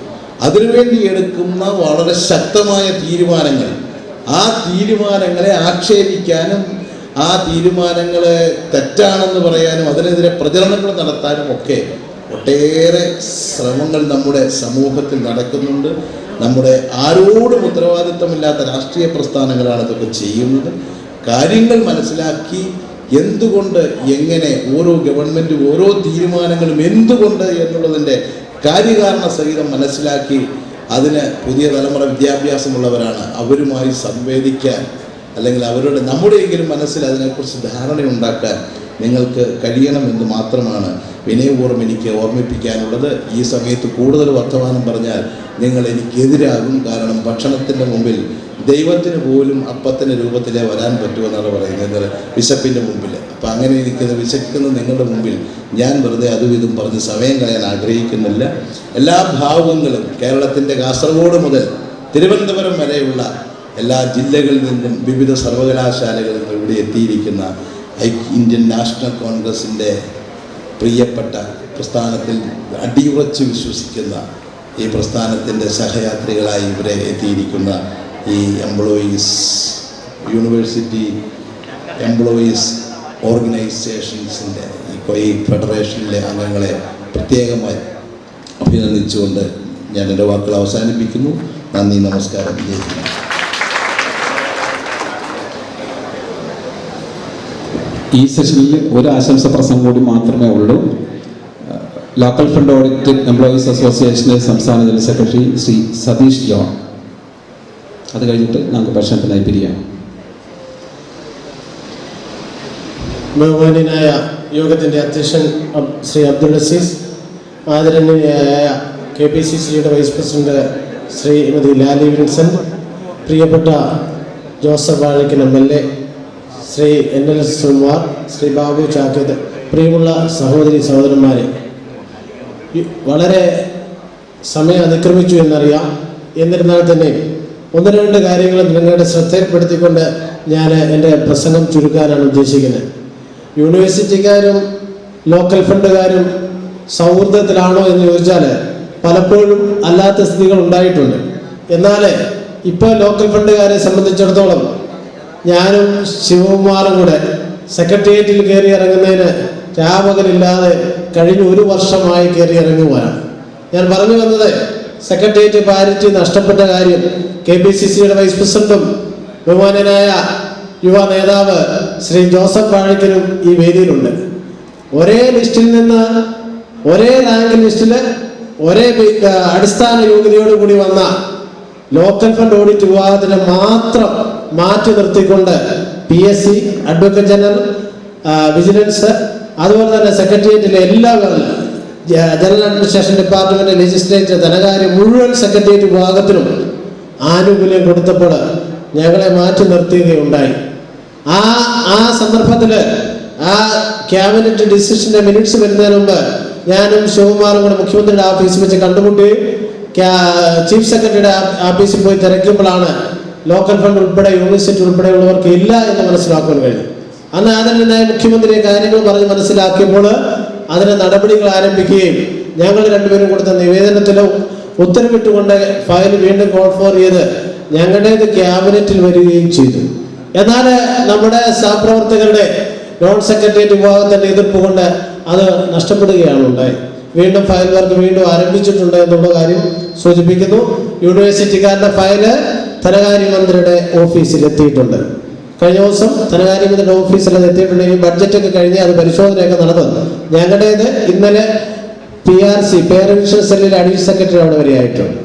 അതിനുവേണ്ടി എടുക്കുന്ന വളരെ ശക്തമായ തീരുമാനങ്ങൾ, ആ തീരുമാനങ്ങളെ ആക്ഷേപിക്കാനും ആ തീരുമാനങ്ങളെ തെറ്റാണെന്ന് പറയാനും അതിനെതിരെ പ്രചരണങ്ങൾ നടത്താനും ഒക്കെ ഒട്ടേറെ ശ്രമങ്ങൾ നമ്മുടെ സമൂഹത്തിൽ നടക്കുന്നുണ്ട്. നമ്മുടെ ആരോടും ഉത്തരവാദിത്തമില്ലാത്ത രാഷ്ട്രീയ പ്രസ്ഥാനങ്ങളാണ് ഇതൊക്കെ ചെയ്യുന്നത്. കാര്യങ്ങൾ മനസ്സിലാക്കി എന്തുകൊണ്ട്, എങ്ങനെ ഓരോ ഗവൺമെൻറ്റും ഓരോ തീരുമാനങ്ങളും എന്തുകൊണ്ട് എന്നുള്ളതിൻ്റെ കാര്യകാരണ സഹിതം മനസ്സിലാക്കി അതിന് പുതിയ തലമുറ വിദ്യാഭ്യാസമുള്ളവരാണ്, അവരുമായി സംവേദിക്കാൻ അല്ലെങ്കിൽ നമ്മുടെയെങ്കിലും മനസ്സിൽ അതിനെക്കുറിച്ച് ധാരണയുണ്ടാക്കാൻ നിങ്ങൾക്ക് കഴിയണമെന്ന് മാത്രമാണ് വിനയപൂർവ്വം എനിക്ക് ഓർമ്മിപ്പിക്കാനുള്ളത്. ഈ സമയത്ത് കൂടുതൽ വർത്തമാനം പറഞ്ഞാൽ നിങ്ങൾ എനിക്കെതിരാകും. കാരണം ഭക്ഷണത്തിൻ്റെ മുമ്പിൽ ദൈവത്തിന് പോലും അപ്പത്തിൻ്റെ രൂപത്തിലേ വരാൻ പറ്റുമെന്നാണ് പറയുന്നത്, വിശപ്പിൻ്റെ മുമ്പിൽ. അപ്പം അങ്ങനെ വിശക്കുന്ന നിങ്ങളുടെ മുമ്പിൽ ഞാൻ വെറുതെ അതും ഇതും പറഞ്ഞ് സമയം കളയാൻ ആഗ്രഹിക്കുന്നില്ല. എല്ലാ ഭാവങ്ങളും കേരളത്തിൻ്റെ കാസർഗോഡ് മുതൽ തിരുവനന്തപുരം വരെയുള്ള എല്ലാ ജില്ലകളിൽ നിന്നും വിവിധ സർവകലാശാലകളിൽ നിന്നും ഇവിടെ എത്തിയിരിക്കുന്ന ഇന്ത്യൻ നാഷണൽ കോൺഗ്രസിൻ്റെ പ്രിയപ്പെട്ട പ്രസ്ഥാനത്തിൽ അടിയുറച്ച് വിശ്വസിക്കുന്ന ഈ പ്രസ്ഥാനത്തിൻ്റെ സഹയാത്രികളായി ഇവിടെ എത്തിയിരിക്കുന്ന ഈ യൂണിവേഴ്സിറ്റി എംപ്ലോയീസ് ഓർഗനൈസേഷൻസിൻ്റെ ഈ ഫെഡറേഷനിലെ അംഗങ്ങളെ പ്രത്യേകമായി അഭിനന്ദിച്ചുകൊണ്ട് ഞാൻ എൻ്റെ വാക്കുകൾ അവസാനിപ്പിക്കുന്നു. നന്ദി, നമസ്കാരം. ഈ സെഷനിൽ ഒരു ആശംസ പ്രസംഗം കൂടി മാത്രമേ ഉള്ളൂ. ലോക്കൽ ഫണ്ട് ഓഡിറ്റ് എംപ്ലോയീസ് അസോസിയേഷൻ്റെ സംസ്ഥാന general secretary Shri Satheesh John. അത് കഴിഞ്ഞിട്ട് നമുക്ക് ഭക്ഷണത്തിനായി പിരിയാം. ബഹുമാന്യനായ യോഗത്തിൻ്റെ അധ്യക്ഷൻ ശ്രീ അബ്ദുൽ അസീസ്, ആദരണീയയായ KPCCയുടെ vice president Shrimati Lali Vincent, പ്രിയപ്പെട്ട Joseph Vazhakkan MLA, Shri NLS Sulwar, Shri Babu Chakketh, പ്രിയമുള്ള സഹോദരി സഹോദരന്മാരെ, വളരെ സമയം അതിക്രമിച്ചു എന്നറിയാം. എന്നിരുന്നാൽ തന്നെ 1-2 കാര്യങ്ങൾ നിങ്ങളുടെ ശ്രദ്ധയിൽപ്പെടുത്തിക്കൊണ്ട് ഞാൻ എൻ്റെ പ്രസംഗം ചുരുക്കാനാണ് ഉദ്ദേശിക്കുന്നത്. യൂണിവേഴ്സിറ്റിക്കാരും ലോക്കൽ ഫണ്ടുകാരും സൗഹൃദത്തിലാണോ എന്ന് ചോദിച്ചാൽ പലപ്പോഴും അല്ലാത്ത സ്ഥിതികൾ ഉണ്ടായിട്ടുണ്ട്. എന്നാൽ ഇപ്പോൾ ലോക്കൽ ഫണ്ടുകാരെ സംബന്ധിച്ചിടത്തോളം ഞാനും ശിവകുമാറും കൂടെ സെക്രട്ടേറിയറ്റിൽ കയറി ഇറങ്ങുന്നതിന് രാപകലില്ലാതെ കഴിഞ്ഞ 1 വർഷമായി കയറി ഇറങ്ങുവാനാണ്. ഞാൻ പറഞ്ഞു വന്നത് സെക്രട്ടേറിയറ്റ് പാരിറ്റി നഷ്ടപ്പെട്ട കാര്യം KPCCയുടെ വൈസ് പ്രസിഡന്റും ബഹുമാന്യനായ യുവ നേതാവ് ശ്രീ ജോസഫ് വാഴക്കനും ഈ വേദിയിലുണ്ട്. ഒരേ ലിസ്റ്റിൽ നിന്ന് ഒരേ റാങ്ക് ലിസ്റ്റിൽ ഒരേ അടിസ്ഥാന യോഗ്യതയോടുകൂടി വന്ന ലോക്കൽ ഫണ്ട് ഓഡിറ്റ് വിഭാഗത്തിനെ മാത്രം മാറ്റി നിർത്തിക്കൊണ്ട് PSC, അഡ്വക്കേറ്റ് ജനറൽ, വിജിലൻസ്, അതുപോലെ തന്നെ സെക്രട്ടേറിയറ്റിലെ എല്ലാ ജനറൽ അഡ്മിനിസ്ട്രേഷൻ ഡിപ്പാർട്ട്മെന്റ്, ലെജിസ്ലേച്ചർ, ധനകാര്യം മുഴുവൻ സെക്രട്ടേറിയറ്റ് വിഭാഗത്തിനും ആനുകൂല്യം കൊടുത്തപ്പോൾ ഞങ്ങളെ മാറ്റി നിർത്തുകയുണ്ടായി. ആ സന്ദർഭത്തിൽ ആ ക്യാബിനറ്റ് ഡിസിഷന്റെ മിനിറ്റ്സ് വരുന്നതിന് മുമ്പ് ഞാനും ശിവകുമാറും കൂടെ മുഖ്യമന്ത്രിയുടെ ഓഫീസിൽ വെച്ച് കണ്ടുമുട്ടുകയും ചീഫ് സെക്രട്ടറിയുടെ ഓഫീസിൽ പോയി തിരക്കുമ്പോഴാണ് ലോക്കൽ ഫണ്ട് ഉൾപ്പെടെ യൂണിവേഴ്സിറ്റി ഉൾപ്പെടെയുള്ളവർക്ക് ഇല്ല എന്ന് മനസ്സിലാക്കാൻ കഴിഞ്ഞു. അന്ന് ആദരണീയനായ മുഖ്യമന്ത്രിയെ കാര്യങ്ങൾ പറഞ്ഞ് മനസ്സിലാക്കിയപ്പോൾ അതിന് നടപടികൾ ആരംഭിക്കുകയും ഞങ്ങൾ രണ്ടുപേരും കൊടുത്ത നിവേദനത്തിലും ഉത്തരവിട്ടുകൊണ്ട് ഫയൽ വീണ്ടും കോൾ ഫോർ ചെയ്ത് ഞങ്ങളുടേത് ക്യാബിനറ്റിൽ വരികയും ചെയ്തു. എന്നാൽ നമ്മുടെ സഹപ്രവർത്തകരുടെ നോൺ സെക്രട്ടേറിയറ്റ് വിഭാഗത്തിന്റെ എതിർപ്പ് കൊണ്ട് അത് നഷ്ടപ്പെടുകയാണ് ഉണ്ടായത്. വീണ്ടും ഫയൽ വർക്ക് വീണ്ടും ആരംഭിച്ചിട്ടുണ്ട് എന്നുള്ള കാര്യം സൂചിപ്പിക്കുന്നു. യൂണിവേഴ്സിറ്റിക്കാരുടെ ഫയല് ധനകാര്യമന്ത്രിയുടെ ഓഫീസിൽ എത്തിയിട്ടുണ്ട്. കഴിഞ്ഞ ദിവസം ധനകാര്യമന്ത്രിയുടെ ഓഫീസിൽ അത് എത്തിയിട്ടുണ്ടെങ്കിൽ ബഡ്ജറ്റൊക്കെ കഴിഞ്ഞ് അത് പരിശോധനയൊക്കെ നടന്നു. ഞങ്ങളുടേത് ഇന്നലെ PRC പേരൻഷ്യൽ സെല്ലിൽ അഡീഷണൽ സെക്രട്ടറി അവിടെ വരെയായിട്ടുണ്ട്.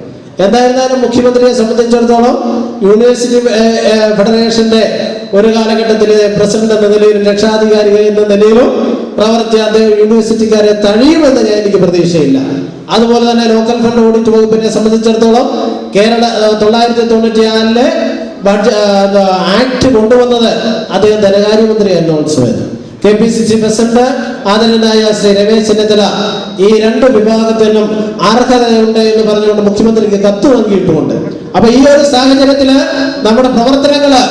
എന്തായിരുന്നാലും മുഖ്യമന്ത്രിയെ സംബന്ധിച്ചിടത്തോളം യൂണിവേഴ്സിറ്റി ഫെഡറേഷന്റെ ഒരു കാലഘട്ടത്തിലെ പ്രസിഡന്റ് എന്ന നിലയിലും രക്ഷാധികാരി എന്ന നിലയിലും പ്രവർത്തി അദ്ദേഹം യൂണിവേഴ്സിറ്റിക്കാരെ തഴിയുമെന്ന് എനിക്ക് പ്രതീക്ഷയില്ല. അതുപോലെ തന്നെ ലോക്കൽ ഫണ്ട് ഓഡിറ്റ് വകുപ്പിനെ സംബന്ധിച്ചിടത്തോളം കേരള 1996 ആക്ട് കൊണ്ടുവന്നത് അദ്ദേഹം ധനകാര്യമന്ത്രി അനൗൺസ് ചെയ്തു. KPCC പ്രസിഡന്റ് ആദരണീയനായ ശ്രീ രമേശ് ചെന്നിത്തല ഈ 2 വിഭാഗത്തിനും അർഹതയുണ്ട് എന്ന് പറഞ്ഞുകൊണ്ട് മുഖ്യമന്ത്രിക്ക് കത്ത് നൽകിയിട്ടുമുണ്ട്. അപ്പൊ ഈ ഒരു സാഹചര്യത്തില് നമ്മുടെ പ്രവർത്തനങ്ങള്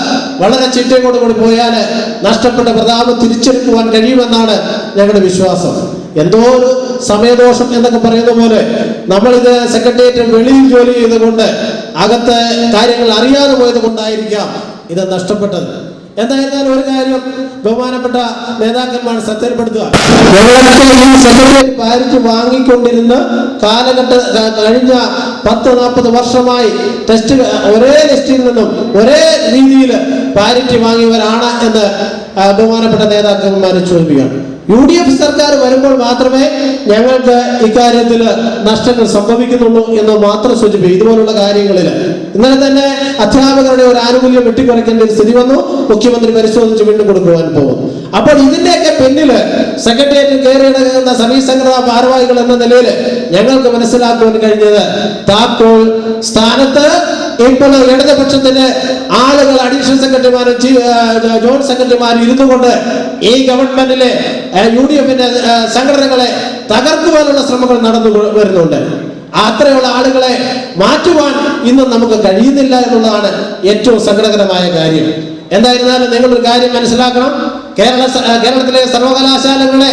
വളരെ ചിട്ടയോടുകൂടി പോയാൽ നഷ്ടപ്പെട്ട പ്രതാപം തിരിച്ചെടുക്കുവാൻ കഴിയുമെന്നാണ് ഞങ്ങളുടെ വിശ്വാസം. എന്തോ ഒരു സമയദോഷം എന്നൊക്കെ പറയുന്ന പോലെ നമ്മളിത് സെക്രട്ടേറിയറ്റ് വെളിയിൽ ജോലി ചെയ്തുകൊണ്ട് അകത്ത് കാര്യങ്ങൾ അറിയാതെ പോയത് കൊണ്ടായിരിക്കാം ഇത് നഷ്ടപ്പെട്ടത്. എന്തായിരുന്നാലും ഒരു കാര്യം ബഹുമാനപ്പെട്ട നേതാക്കന്മാർ ശ്രദ്ധയിൽപ്പെടുത്തുക, സെക്രട്ടേറിയറ്റ് പാരിറ്റി വാങ്ങിക്കൊണ്ടിരുന്ന കഴിഞ്ഞ 10-40 വർഷമായി ടെസ്റ്റ് ഒരേ ലിസ്റ്റിൽ നിന്നും ഒരേ രീതിയിൽ പാരിറ്റി വാങ്ങിയവരാണ് എന്ന് ബഹുമാനപ്പെട്ട നേതാക്കന്മാർ ചോദിക്കുകയാണ്. UDF സർക്കാർ വരുമ്പോൾ മാത്രമേ ഞങ്ങൾക്ക് ഇക്കാര്യത്തിൽ നഷ്ടങ്ങൾ സംഭവിക്കുന്നുള്ളൂ എന്ന് മാത്രം സൂചിപ്പിക്കും. ഇതുപോലുള്ള കാര്യങ്ങളിൽ ഇന്നലെ തന്നെ അധ്യാപകരുടെ ഒരു ആനുകൂല്യം വെട്ടിക്കുറയ്ക്കേണ്ട ഒരു സ്ഥിതി വന്നു. മുഖ്യമന്ത്രി പരിശോധിച്ച് വീണ്ടും കൊടുക്കുവാൻ പോകും. അപ്പോൾ ഇതിന്റെയൊക്കെ പിന്നില് സെക്രട്ടേറിയറ്റ് കയറിയിടങ്ങുന്ന സർവീസ് സംഘടനാ ഭാരവാഹികൾ എന്ന നിലയിൽ ഞങ്ങൾക്ക് മനസ്സിലാക്കുവാൻ കഴിഞ്ഞത് താക്കോൽ സ്ഥാനത്ത് ഇപ്പോൾ ഇടതുപക്ഷത്തിന്റെ ആളുകൾ അഡീഷണൽ സെക്രട്ടറിമാരും ജോയിന്റ് സെക്രട്ടറിമാരും ഇരുന്നു കൊണ്ട് ഈ ഗവൺമെന്റിലെ UDFന്റെ സംഘടനകളെ തകർക്കുവാനുള്ള ശ്രമങ്ങൾ നടന്നു വരുന്നുണ്ട്. അത്രയുള്ള ആളുകളെ മാറ്റുവാൻ ഇന്ന് നമുക്ക് കഴിയുന്നില്ല എന്നുള്ളതാണ് ഏറ്റവും സങ്കടകരമായ കാര്യം. എന്തായിരുന്നാലും നിങ്ങളൊരു കാര്യം മനസ്സിലാക്കണം, കേരളത്തിലെ സർവകലാശാലകളെ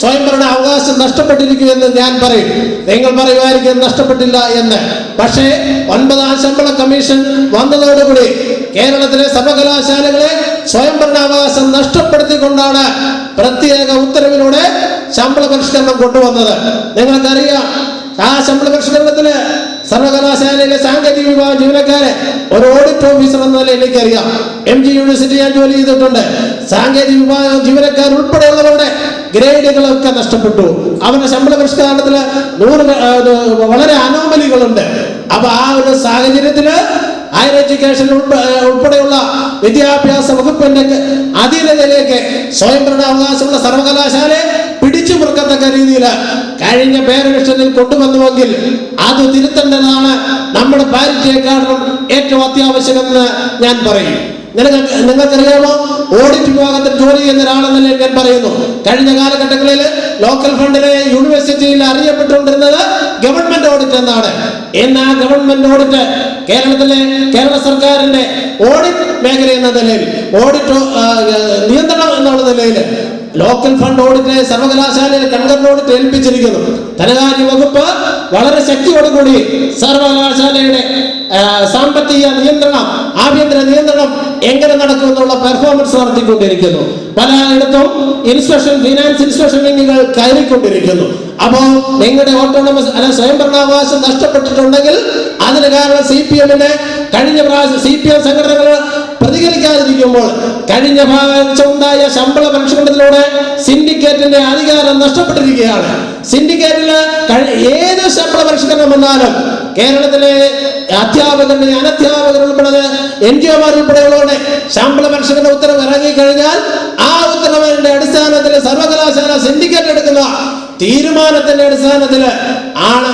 സ്വയംഭരണ അവകാശം നഷ്ടപ്പെട്ടിരിക്കുമെന്ന് ഞാൻ പറയും. നിങ്ങൾ പറയുമായിരിക്കും നഷ്ടപ്പെട്ടില്ല എന്ന്. പക്ഷേ 9ാം ശമ്പള കമ്മീഷൻ വന്നതോടുകൂടി കേരളത്തിലെ സർവകലാശാലകളെ സ്വയംഭരണാവകാശം നഷ്ടപ്പെടുത്തിക്കൊണ്ടാണ് പ്രത്യേക ഉത്തരവിലൂടെ ശമ്പള പരിഷ്കരണം കൊണ്ടുവന്നത്. നിങ്ങൾക്കറിയാം, ആ ശമ്പള പരിഷ്കരണത്തിന് സർവകലാശാലയിലെ സാങ്കേതിക വിഭാഗം ജീവനക്കാരെ ഒരു ഓഡിറ്റ് ഓഫീസർ എന്ന നിലയിൽ എനിക്കറിയാം. MG യൂണിവേഴ്സിറ്റി ഞാൻ ജോലി ചെയ്തിട്ടുണ്ട്. സാങ്കേതിക വിഭാഗം ജീവനക്കാർ ഉൾപ്പെടെയുള്ളവരുടെ ഗ്രേഡുകളൊക്കെ നഷ്ടപ്പെട്ടു. അവരുടെ ശമ്പള പരിഷ്കരണത്തിൽ വളരെ അനോമലികളുണ്ട്. അപ്പൊ ആ ഒരു സാഹചര്യത്തില് ഹയർ എഡ്യൂക്കേഷൻ ഉൾപ്പെടെയുള്ള വിദ്യാഭ്യാസ വകുപ്പിന്റെ അധീനതയിലേക്ക് സ്വയംഭരണാവകാശമുള്ള സർവകലാശാലയെ പിടിച്ചു മുറുക്കത്തക്ക രീതിയിൽ കഴിഞ്ഞ പേരലക്ഷനിൽ കൊണ്ടുവന്നുവെങ്കിൽ അത് തിരുത്തേണ്ടതാണ് നമ്മുടെ പാരിറ്റിയെക്കാളും ഏറ്റവും അത്യാവശ്യമെന്ന് ഞാൻ പറയും. നിങ്ങൾക്കറിയാമോ, ഓഡിറ്റ് വിഭാഗത്തിൽ ജോലി ചെയ്യുന്ന ഒരാളെന്നല്ലേ ഞാൻ പറയുന്നു. കഴിഞ്ഞ കാലഘട്ടങ്ങളിൽ ലോക്കൽ ഫണ്ടിലെ യൂണിവേഴ്സിറ്റിയിൽ അറിയപ്പെട്ടുകൊണ്ടിരുന്നത് ഗവൺമെന്റ് ഓഡിറ്റ് എന്നാണ്. ഇന്ന് ആ ഗവൺമെന്റ് ഓഡിറ്റ് കേരള സർക്കാരിന്റെ ഓഡിറ്റ് മേഖല എന്ന നിലയിൽ, ഓഡിറ്റ് നിയന്ത്രണം എന്നുള്ള നിലയിൽ ലോക്കൽ ഫണ്ട് ഓഡിറ്റ് സർവകലാശാലയിൽ കൺകറന്റ് ഓഡിറ്റ് ഏൽപ്പിച്ചിരിക്കുന്നു. ധനകാര്യ വകുപ്പ് വളരെ ശക്തിയോടുകൂടി സർവകലാശാലയുടെ സാമ്പത്തിക നിയന്ത്രണം, ആഭ്യന്തര നിയന്ത്രണം എങ്ങനെ നടക്കുമെന്നുള്ള പെർഫോമൻസ് നടത്തിക്കൊണ്ടിരിക്കുന്നു. പലയിടത്തും ഫിനാൻസ് ഇൻസ്പെക്ഷൻ വിങ്ങുകൾ കയറിക്കൊണ്ടിരിക്കുന്നു. അപ്പോൾ നിങ്ങളുടെ ഓട്ടോണമസ് സ്വയംഭരണാവകാശം നഷ്ടപ്പെട്ടിട്ടുണ്ടെങ്കിൽ അതിന് കാരണം CPM-ന്റെ കഴിഞ്ഞ പ്രാവശ്യം CPM സംഘടനകൾ പ്രതികരിക്കാതിരിക്കുമ്പോൾ കഴിഞ്ഞ പ്രാവശ്യം ഉണ്ടായ ശമ്പള പരിഷ്കരണത്തിലൂടെ സിൻഡിക്കേറ്റിന്റെ അധികാരം നഷ്ടപ്പെട്ടിരിക്കുകയാണ്. സിൻഡിക്കേറ്റിൽ ഏത് ശമ്പള പരിഷ്കരണം വന്നാലും കേരളത്തിലെ അധ്യാപകരുടെ അനധ്യാപകർ ഉൾപ്പെടെ NGO-മാർ ഉൾപ്പെടെയുള്ളവരുടെ ശമ്പള പരിഷ്കരണ ഉത്തരവ് ഇറങ്ങിക്കഴിഞ്ഞാൽ ആ ഉത്തരവിന്റെ അടിസ്ഥാനത്തിൽ സർവകലാശാല സിൻഡിക്കേറ്റ് എടുക്കുന്ന തീരുമാനത്തിന്റെ അടിസ്ഥാനത്തിൽ ആണ്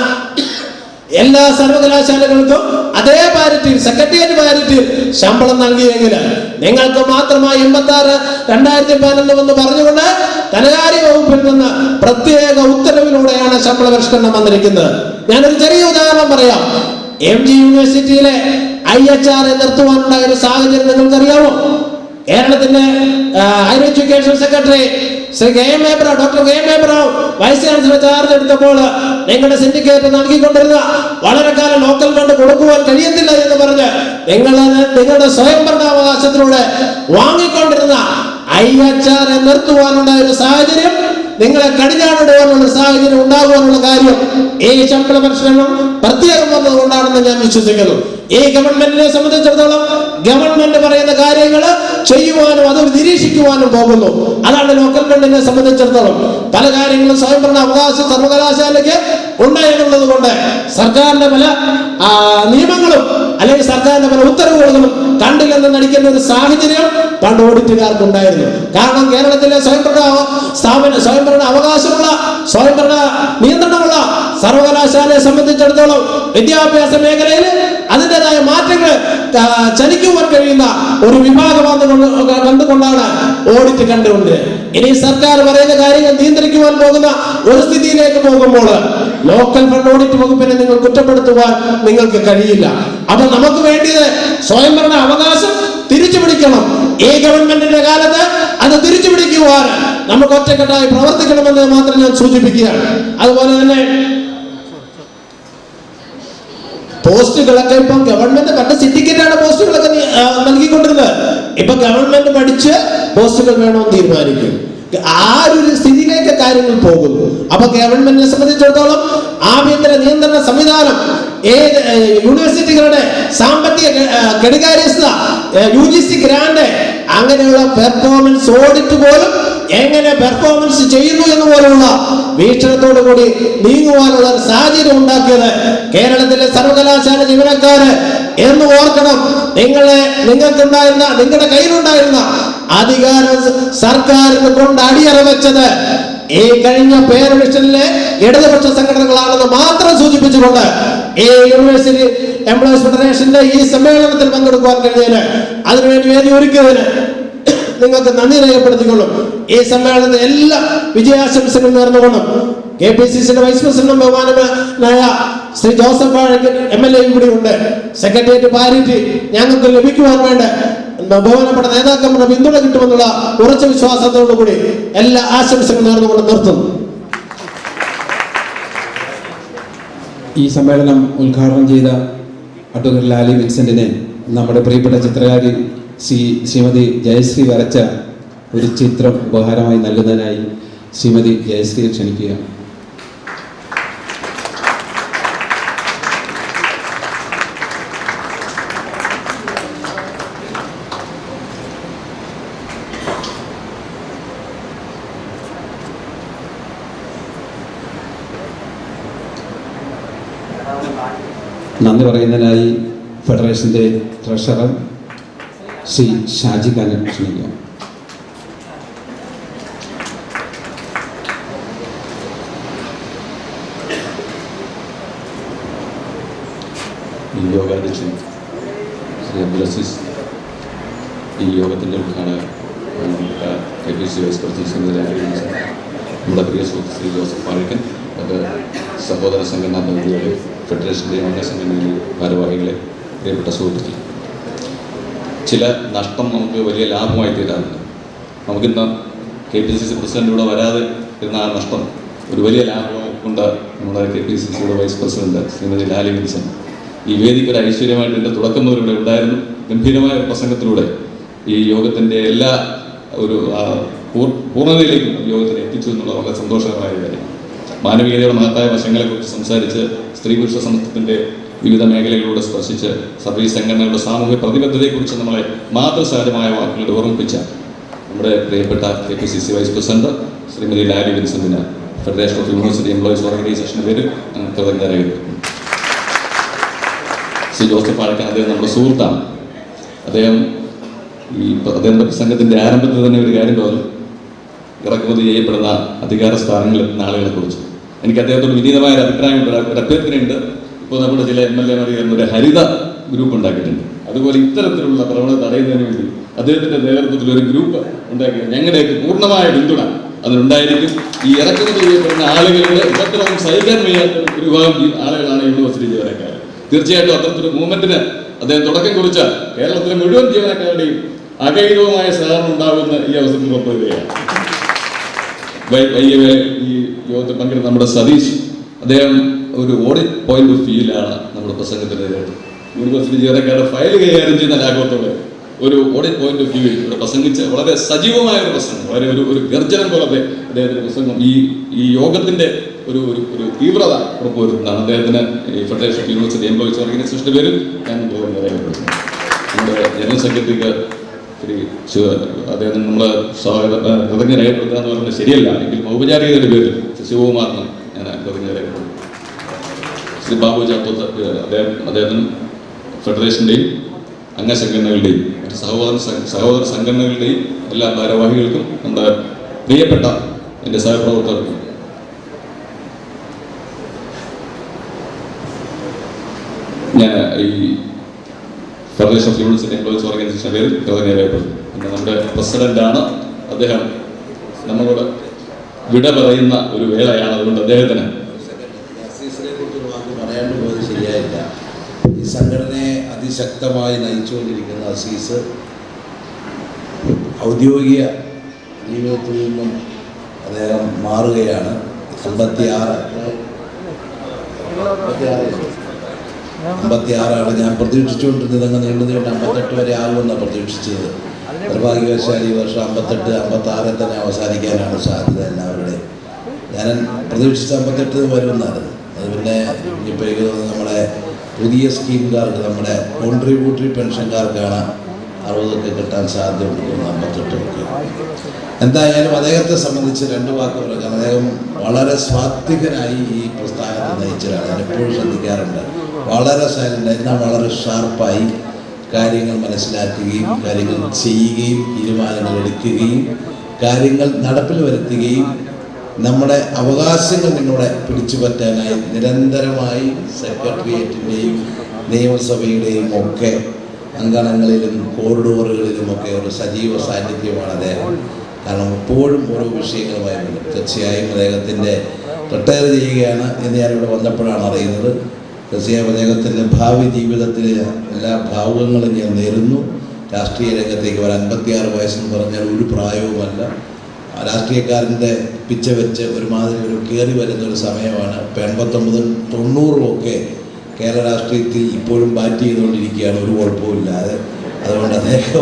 എല്ലാ സർവകലാശാലകൾക്കും അതേ പാരിറ്റി സെക്രട്ടേറിയറ്റ് പാരിറ്റി ശമ്പളം നൽകിയെങ്കിൽ നിങ്ങൾക്ക് മാത്രമായി 86/2011 എന്ന് പറഞ്ഞുകൊണ്ട് ധനകാര്യ വകുപ്പിൽ നിന്ന് പ്രത്യേക ഉത്തരവിലൂടെയാണ് ശമ്പള പരിഷ്കരണം വന്നിരിക്കുന്നത്. ഞാനൊരു ചെറിയ ഉദാഹരണം പറയാം. MG യൂണിവേഴ്സിറ്റിയിലെ IHR നിർത്തുവാനുണ്ടായ ഒരു സാഹചര്യം നിങ്ങൾക്കറിയാമോ? കേരളത്തിന്റെ higher education secretary Shri doctor K M Abraham vice chancellor charge എടുത്തപ്പോൾ നിങ്ങളുടെ സിൻഡിക്കേറ്റ് നൽകിക്കൊണ്ടിരുന്ന വളരെ കാലം ലോക്കൽ ഫണ്ട് കൊടുക്കുവാൻ കഴിയത്തില്ല എന്ന് പറഞ്ഞ് നിങ്ങളുടെ സ്വയംഭരണാവകാശത്തിലൂടെ വാങ്ങിക്കൊണ്ടിരുന്ന IHR നിർത്തുവാനുണ്ടായ ഒരു സാഹചര്യം, നിങ്ങളെ കടിഞ്ഞാണിടുവാനുള്ള സാഹചര്യം ഉണ്ടാകുവാനുള്ള കാര്യം ഈ ശമ്പള പരിഷ്കരണം പ്രത്യേകം വന്നതുകൊണ്ടാണെന്ന് ഞാൻ വിശ്വസിക്കുന്നു. ഈ ഗവൺമെന്റിനെ സംബന്ധിച്ചിടത്തോളം ഗവൺമെന്റ് പറയുന്ന കാര്യങ്ങൾ ചെയ്യുവാനും അത് നിരീക്ഷിക്കുവാനും പോകുന്നു. അതാണ് ലോക്കൽ ഫണ്ടിനെ സംബന്ധിച്ചിടത്തോളം. പല കാര്യങ്ങളും സ്വയംഭരണ അവകാശം സർവകലാശാലയ്ക്ക് ഉണ്ടായെന്നുള്ളത് കൊണ്ട് സർക്കാരിന്റെ പല നിയമങ്ങളും അല്ലെങ്കിൽ സർക്കാരിന്റെ പല ഉത്തരവുകളും കണ്ടില്ലെന്ന് നടിക്കുന്ന ഒരു സാഹചര്യം പണ്ട് ഓഡിറ്റുകാർക്ക് ഉണ്ടായിരുന്നു. കാരണം കേരളത്തിലെ സ്വയംഭരണ അവകാശമുള്ള സ്വയംഭരണ നിയന്ത്രണമുള്ള സർവകലാശാലയെ സംബന്ധിച്ചിടത്തോളം വിദ്യാഭ്യാസ മേഖലയിൽ അതിൻ്റെതായ മാറ്റങ്ങൾ ചലിക്കുവാൻ കഴിയുന്ന ഒരു വിഭാഗം കണ്ടുകൊണ്ടാണ് ഓഡിറ്റ് കണ്ടുകൊണ്ട് ഇനി സർക്കാർ പറയുന്ന കാര്യങ്ങൾ നിയന്ത്രിക്കുവാൻ പോകുന്ന ഒരു സ്ഥിതിയിലേക്ക് പോകുമ്പോൾ ലോക്കൽ ഫണ്ട് ഓഡിറ്റ് വകുപ്പിനെ നിങ്ങൾ കുറ്റപ്പെടുത്തുവാൻ നിങ്ങൾക്ക് കഴിയില്ല. അപ്പൊ നമുക്ക് വേണ്ടിയത് സ്വയംഭരണ അവകാശം തിരിച്ചു പിടിക്കണം. ഈ ഗവൺമെന്റിന്റെ കാലത്ത് അത് തിരിച്ചു പിടിക്കുവാൻ നമുക്ക് ഒറ്റക്കെട്ടായി പ്രവർത്തിക്കണമെന്ന് മാത്രം ഞാൻ സൂചിപ്പിക്കുകയാണ്. അതുപോലെ തന്നെ പോസ്റ്റുകളൊക്കെ ഇപ്പം ഗവൺമെന്റ് പണ്ട് സിൻഡിക്കേറ്റാണ് പോസ്റ്റുകളൊക്കെ നൽകിക്കൊണ്ടിരുന്നത്. ഇപ്പൊ ഗവൺമെന്റ് പഠിച്ച് പോസ്റ്റുകൾ വേണമെന്ന് തീരുമാനിക്കും. ആ ഒരു സ്ഥിതിയിലേക്ക് കാര്യങ്ങൾ പോകുന്നു. അപ്പൊ ഗവൺമെന്റിനെ സംബന്ധിച്ചിടത്തോളം ആഭ്യന്തര നിയന്ത്രണ സംവിധാനം, യൂണിവേഴ്സിറ്റികളുടെ സാമ്പത്തിക കെടുകാര്യസ്ഥത, UGC ഗ്രാന്റ്, അങ്ങനെയുള്ള പെർഫോമൻസ് ഓഡിറ്റ് പോലും എങ്ങനെ പെർഫോമൻസ് ചെയ്യുന്നു എന്ന് പോലുള്ള വീക്ഷണത്തോടു കൂടി നീങ്ങുവാനുള്ള സാഹചര്യം ഉണ്ടാക്കിയത് കേരളത്തിലെ സർവകലാശാല ജീവനക്കാര് എന്ന് ഓർക്കണം. നിങ്ങളുടെ കയ്യിലുണ്ടായിരുന്ന അധികാരം സർക്കാരിന് കൊണ്ട് അടിയറ വെച്ചത് ഈ കഴിഞ്ഞ പേരഡിഷനിലെ ഇടതുപക്ഷ സംഘടനകളാണെന്ന് മാത്രം സൂചിപ്പിച്ചുകൊണ്ട് ഈ യൂണിവേഴ്സിറ്റി എംപ്ലോയീസ് ഫെഡറേഷന്റെ ഈ സമ്മേളനത്തിൽ പങ്കെടുക്കുവാൻ കഴിഞ്ഞതിന്, അതിനുവേണ്ടി വേദി ഒരുക്കിയതിന് നിങ്ങൾക്ക് നന്ദി രേഖപ്പെടുത്തിക്കൊള്ളും. ഈ സമ്മേളനത്തിൽ എല്ലാ വിജയാശംസകളും നേർന്നുകൊള്ളും. KPCCയുടെ വൈസ് പ്രസിഡന്റും ബഹുമാനനായ ശ്രീ ജോസഫ് വാഴക്കൻ MLA ഇവിടെ ഉണ്ട്. സെക്രട്ടേറിയറ്റ് പാരിറ്റി ഞങ്ങൾക്ക് ലഭിക്കുവാൻ വേണ്ട ബഹുമാനപ്പെട്ട നേതാക്കന്മാരുടെ പിന്തുണ കിട്ടുമെന്നുള്ള ഉറച്ച വിശ്വാസത്തോടുകൂടി എല്ലാ ആശംസകളും നേർന്നുകൊണ്ട് നിർത്തുന്നു. ഈ സമ്മേളനം ഉദ്ഘാടനം ചെയ്ത അഡ്വക്കേറ്റ് ലാലി വിൻസെന്റിനെ നമ്മുടെ പ്രിയപ്പെട്ട ചിത്രകാരി ശ്രീമതി ജയശ്രീ വരച്ച ഒരു ചിത്രം ഉപഹാരമായി നൽകുന്നതിനായി ശ്രീമതി ജയശ്രീയെ ക്ഷണിക്കുകയാണ്. നന്ദി പറയുന്നതിനായി ഫെഡറേഷൻ്റെ ട്രഷറർ ശ്രീ ഷാജി ഖാനെ ക്ഷണിക്കുക. യോഗാധ്യക്ഷൻ ശ്രീ അബ്ദുൽ അസീസ്, ഈ യോഗത്തിൻ്റെ ഉദ്ഘാടകർ KPCC വൈസ് പ്രസിഡന്റ് നമ്മുടെ പ്രിയ സുഹൃത്ത് ശ്രീ ജോസഫ് വാഴക്കൻ, അത് സഹോദര സംഘടനാ പ്രതിനിധികളെ, ഫെഡറേഷൻ്റെ അംഗ സംഘടനയിലെ ഭാരവാഹികളെ, പ്രിയപ്പെട്ട സുഹൃത്തുക്കൾ, ചില നഷ്ടം നമുക്ക് വലിയ ലാഭമായി തീരാറുണ്ട്. നമുക്കിന്ന് KPCC പ്രസിഡന്റ് ഇവിടെ വരാതെ ഇരുന്ന ആ നഷ്ടം ഒരു വലിയ ലാഭമായി കൊണ്ട് നമ്മുടെ KPCCയുടെ vice president Shrimati Lali Wilson ഈ വേദിക്ക് ഒരു ഐശ്വര്യമായിട്ട് എൻ്റെ തുടക്കം മുതൽ ഇവിടെ ഉണ്ടായിരുന്നു. ഗംഭീരമായ ഒരു പ്രസംഗത്തിലൂടെ ഈ യോഗത്തിൻ്റെ എല്ലാ ഒരു പൂർണ്ണതയിലേക്കും യോഗത്തിനെ എത്തിച്ചു എന്നുള്ളത് വളരെ സന്തോഷകരമായ കാര്യം. മാനവികതയുടെ മഹത്തായ വശങ്ങളെക്കുറിച്ച് സംസാരിച്ച് സ്ത്രീ പുരുഷ സമത്വത്തിൻ്റെ വിവിധ മേഖലകളിലൂടെ സ്പർശിച്ച് സർവീസ് സംഘടനകളുടെ സാമൂഹ്യ പ്രതിബദ്ധതയെക്കുറിച്ച് നമ്മളെ മാതൃസഹജമായ വാക്കുകളുടെ ഓർമ്മിപ്പിച്ച നമ്മുടെ പ്രിയപ്പെട്ട KPCC vice president Shrimati Lali വിൻസെന്റിന് ഫെഡറേഷൻ ഓഫ് യൂണിവേഴ്സിറ്റി എംപ്ലോയീസ് ഓർഗനൈസേഷൻ്റെ പേരിൽ കൃതജ്ഞത രേഖപ്പെടുത്തുന്നു. ശ്രീ ജോസഫ് പാഴക്കൻ അദ്ദേഹം നമ്മുടെ സുഹൃത്താണ്. അദ്ദേഹത്തിൻ്റെ പ്രസംഗത്തിൻ്റെ ആരംഭത്തിൽ തന്നെ ഒരു കാര്യം പറഞ്ഞു, ഇറക്കുമതി ചെയ്യപ്പെടുന്ന അധികാര സ്ഥാനങ്ങളിൽ എത്തുന്ന ആളുകളെ കുറിച്ച്. എനിക്ക് അദ്ദേഹത്തോട് വിനീതമായ ഒരു അഭിപ്രായമുണ്ട്, ഒരു അഭ്യർത്ഥനയുണ്ട്. ഇപ്പോൾ നമ്മുടെ ചില MLA-മാർ ഒരു ഹരിത ഗ്രൂപ്പ് ഉണ്ടാക്കിയിട്ടുണ്ട്. അതുപോലെ ഇത്തരത്തിലുള്ള പ്രവണത തടയുന്നതിന് വേണ്ടി അദ്ദേഹത്തിൻ്റെ നേതൃത്വത്തിൽ ഒരു ഗ്രൂപ്പ് ഉണ്ടാക്കി ഞങ്ങളുടെയൊക്കെ പൂർണ്ണമായ പിന്തുണ അതിനുണ്ടായിരിക്കും. ഈ ഇറക്കുമതി ചെയ്യപ്പെടുന്ന ആളുകളുടെ ഉപദ്രവം സഹിക്കാൻ വയ്യാത്ത ഒരു വിഭാഗം ആളുകളാണ് യൂണിവേഴ്സിറ്റി ജീവനക്കാർ. തീർച്ചയായിട്ടും അത്തരത്തിലൊരു മൂവ്മെന്റിന് അദ്ദേഹം തുടക്കം കുറിച്ചാൽ കേരളത്തിലെ മുഴുവൻ ജീവനക്കാരുടെയും അകൈരവമായ സഹകരണം ഉണ്ടാകുന്ന ഈ അവസരത്തിൽ ഉറപ്പുവരികയാണ്. ഈ യോഗത്തിൽ പങ്കെടുത്ത നമ്മുടെ സതീഷ് അദ്ദേഹം ഒരു ഓഡിറ്റ് പോയിന്റ് ഓഫ് വ്യൂയിലാണ് നമ്മുടെ പ്രസംഗത്തിന് യൂണിവേഴ്സിറ്റി ജീവനക്കാരുടെ ഫയൽ കൈകാര്യം ചെയ്യുന്ന ലാഘവത്തോടെ ഒരു ഓഡിറ്റ് പോയിന്റ് ഓഫ് വ്യൂവിൽ ഇവിടെ പ്രസംഗിച്ച് വളരെ സജീവമായ ഒരു പ്രസംഗം, വളരെ ഒരു ഗർജനം പോലത്തെ അദ്ദേഹത്തിന്റെ പ്രസംഗം ഈ യോഗത്തിന്റെ ഒരു തീവ്രത ഉറപ്പുവരുത്തുന്നതാണ്. അദ്ദേഹത്തിന് ഈ ഫെഡറേഷൻ ഓഫ് യൂണിവേഴ്സിറ്റി എംപ്ലോയീസ് ഓർഗനൈസേഷന്റെ പേരിൽ ഞാൻ രേഖപ്പെടുത്തുന്നു. നമ്മുടെ ജനറൽ സെക്രട്ടറിക്ക് അദ്ദേഹം നമ്മളെ കൃതജ്ഞ രേഖപ്പെടുത്തുക എന്ന് പറയുന്നത് ശരിയല്ല, എങ്കിലും ഔപചാരികതയുടെ പേരിൽ ശിവകുമാറിനും ഞാൻ കൃതജ്ഞ രേഖപ്പെടുത്തുന്നു. ശ്രീ ബാബു ചാത്തോത്ത് അദ്ദേഹത്തിന് ഫെഡറേഷൻ്റെയും അംഗസംഘടനകളുടെയും സഹോദര സംഘടനകളുടെയും എല്ലാ ഭാരവാഹികൾക്കും നമ്മുടെ പ്രിയപ്പെട്ട എൻ്റെ സഹപ്രവർത്തകർക്കും ഞാൻ ഈ federation of university employees organisation പേരിൽ കൃതജ്ഞത രേഖപ്പെടുത്തുന്നു. പിന്നെ നമ്മുടെ പ്രസിഡന്റാണ് അദ്ദേഹം, നമ്മളോട് വിട പറയുന്ന ഒരു വേളയാണ്. അതുകൊണ്ട് അദ്ദേഹത്തിന് പറയാണ്ട് പോയത് ശരിയായില്ല. ഈ സംഘടനയെ അതിശക്തമായി നയിച്ചുകൊണ്ടിരിക്കുന്ന അസീസ് ഔദ്യോഗിക ജീവിതത്തിൽ നിന്നും അദ്ദേഹം മാറുകയാണ്. 56 ഞാൻ പ്രതീക്ഷിച്ചുകൊണ്ടിരുന്നത് അങ്ങ് നീണ്ടു 58 വരെ ആകുമെന്നാണ് പ്രതീക്ഷിച്ചത്. നിർഭാഗ്യവശാൽ ഈ വർഷം 58, 56 തന്നെ അവസാനിക്കാനാണ് സാധ്യത എല്ലാവരുടെയും. ഞാൻ പ്രതീക്ഷിച്ച 58 വരുമെന്നായിരുന്നു. അത് പിന്നെ ഇപ്പോൾ എനിക്ക് തോന്നുന്നത് നമ്മുടെ പുതിയ സ്കീമുകാർക്ക്, നമ്മുടെ കോൺട്രിബ്യൂട്ടറി പെൻഷൻകാർക്കാണ് 60 കിട്ടാൻ സാധ്യതയുണ്ട്, 58. എന്തായാലും അദ്ദേഹത്തെ സംബന്ധിച്ച് 2 വാക്ക് പറയാം. അദ്ദേഹം വളരെ സ്വാത്വികനായി ഈ പ്രസ്ഥാനത്തെ നയിച്ചതാണ്. ഞാൻ എപ്പോഴും ശ്രദ്ധിക്കാറുണ്ട്. വളരെ സൈലൻ്റ്, എന്നാൽ വളരെ ഷാർപ്പായി കാര്യങ്ങൾ മനസ്സിലാക്കുകയും കാര്യങ്ങൾ ചെയ്യുകയും തീരുമാനങ്ങൾ എടുക്കുകയും കാര്യങ്ങൾ നടപ്പിൽ വരുത്തുകയും നമ്മുടെ അവകാശങ്ങൾ നിങ്ങളുടെ പിടിച്ചു പറ്റാനായി നിരന്തരമായി സെക്രട്ടേറിയറ്റിൻ്റെയും നിയമസഭയുടെയും ഒക്കെ അങ്കണങ്ങളിലും കോറിഡോറുകളിലുമൊക്കെ ഒരു സജീവ സാന്നിധ്യമാണ് അദ്ദേഹം. കാരണം എപ്പോഴും ഓരോ വിഷയങ്ങളുമായി വരും. തീർച്ചയായും അദ്ദേഹത്തിൻ്റെ റിട്ടയർ ചെയ്യുകയാണ് എന്ന് ഞാനിവിടെ വന്നപ്പോഴാണ് അറിയുന്നത്. തീർച്ചയായും അദ്ദേഹത്തിൻ്റെ ഭാവി ജീവിതത്തിലെ എല്ലാ ഭാവുകങ്ങളും ഞാൻ നേരുന്നു. രാഷ്ട്രീയ രംഗത്തേക്ക് വരാൻ 56 വയസ്സെന്ന് പറഞ്ഞാൽ ഒരു പ്രായവുമല്ല. രാഷ്ട്രീയക്കാരൻ്റെ പിച്ച വെച്ച് ഒരുമാതിരി ഒരു കയറി വരുന്നൊരു സമയമാണ്. ഇപ്പം 89 90 കേരള രാഷ്ട്രീയത്തിൽ ഇപ്പോഴും ബാറ്റ് ചെയ്തുകൊണ്ടിരിക്കുകയാണ്, ഒരു കുഴപ്പമില്ലാതെ. അതുകൊണ്ട് അദ്ദേഹത്തിന്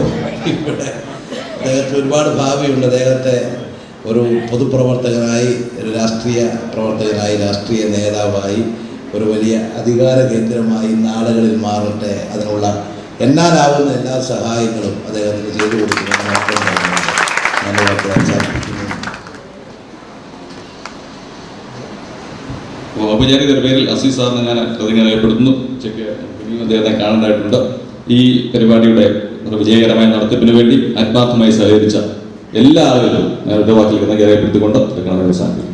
ഒരുപാട് ഭാവിയുണ്ട്. അദ്ദേഹത്തെ ഒരു പൊതുപ്രവർത്തകനായി, ഒരു രാഷ്ട്രീയ പ്രവർത്തകനായി, രാഷ്ട്രീയ നേതാവായി, ഒരു വലിയ അധികാര കേന്ദ്രമായി നാളുകളിൽ മാറട്ടെ. അതിനുള്ള എന്നാലാവുന്ന എല്ലാ സഹായങ്ങളും അദ്ദേഹത്തിന് ചെയ്തു കൊടുക്കുമെന്ന് ഔപചാരികതയുടെ പേരിൽ അസീസ് സാറിന് ഞാൻ കൃതജ്ഞത രേഖപ്പെടുത്തുന്നു. ഉച്ചയ്ക്ക് ഇനിയും അദ്ദേഹത്തെ കാണേണ്ടതായിട്ടുണ്ട്. ഈ പരിപാടിയുടെ ഒരു വിജയകരമായ നടത്തിപ്പിന് വേണ്ടി ആത്മാർത്ഥമായി സഹകരിച്ച എല്ലാ ആളുകളും ഞാൻ വാക്കിൽ കൃതജ്ഞത രേഖപ്പെടുത്തിക്കൊണ്ട് സാധിക്കും.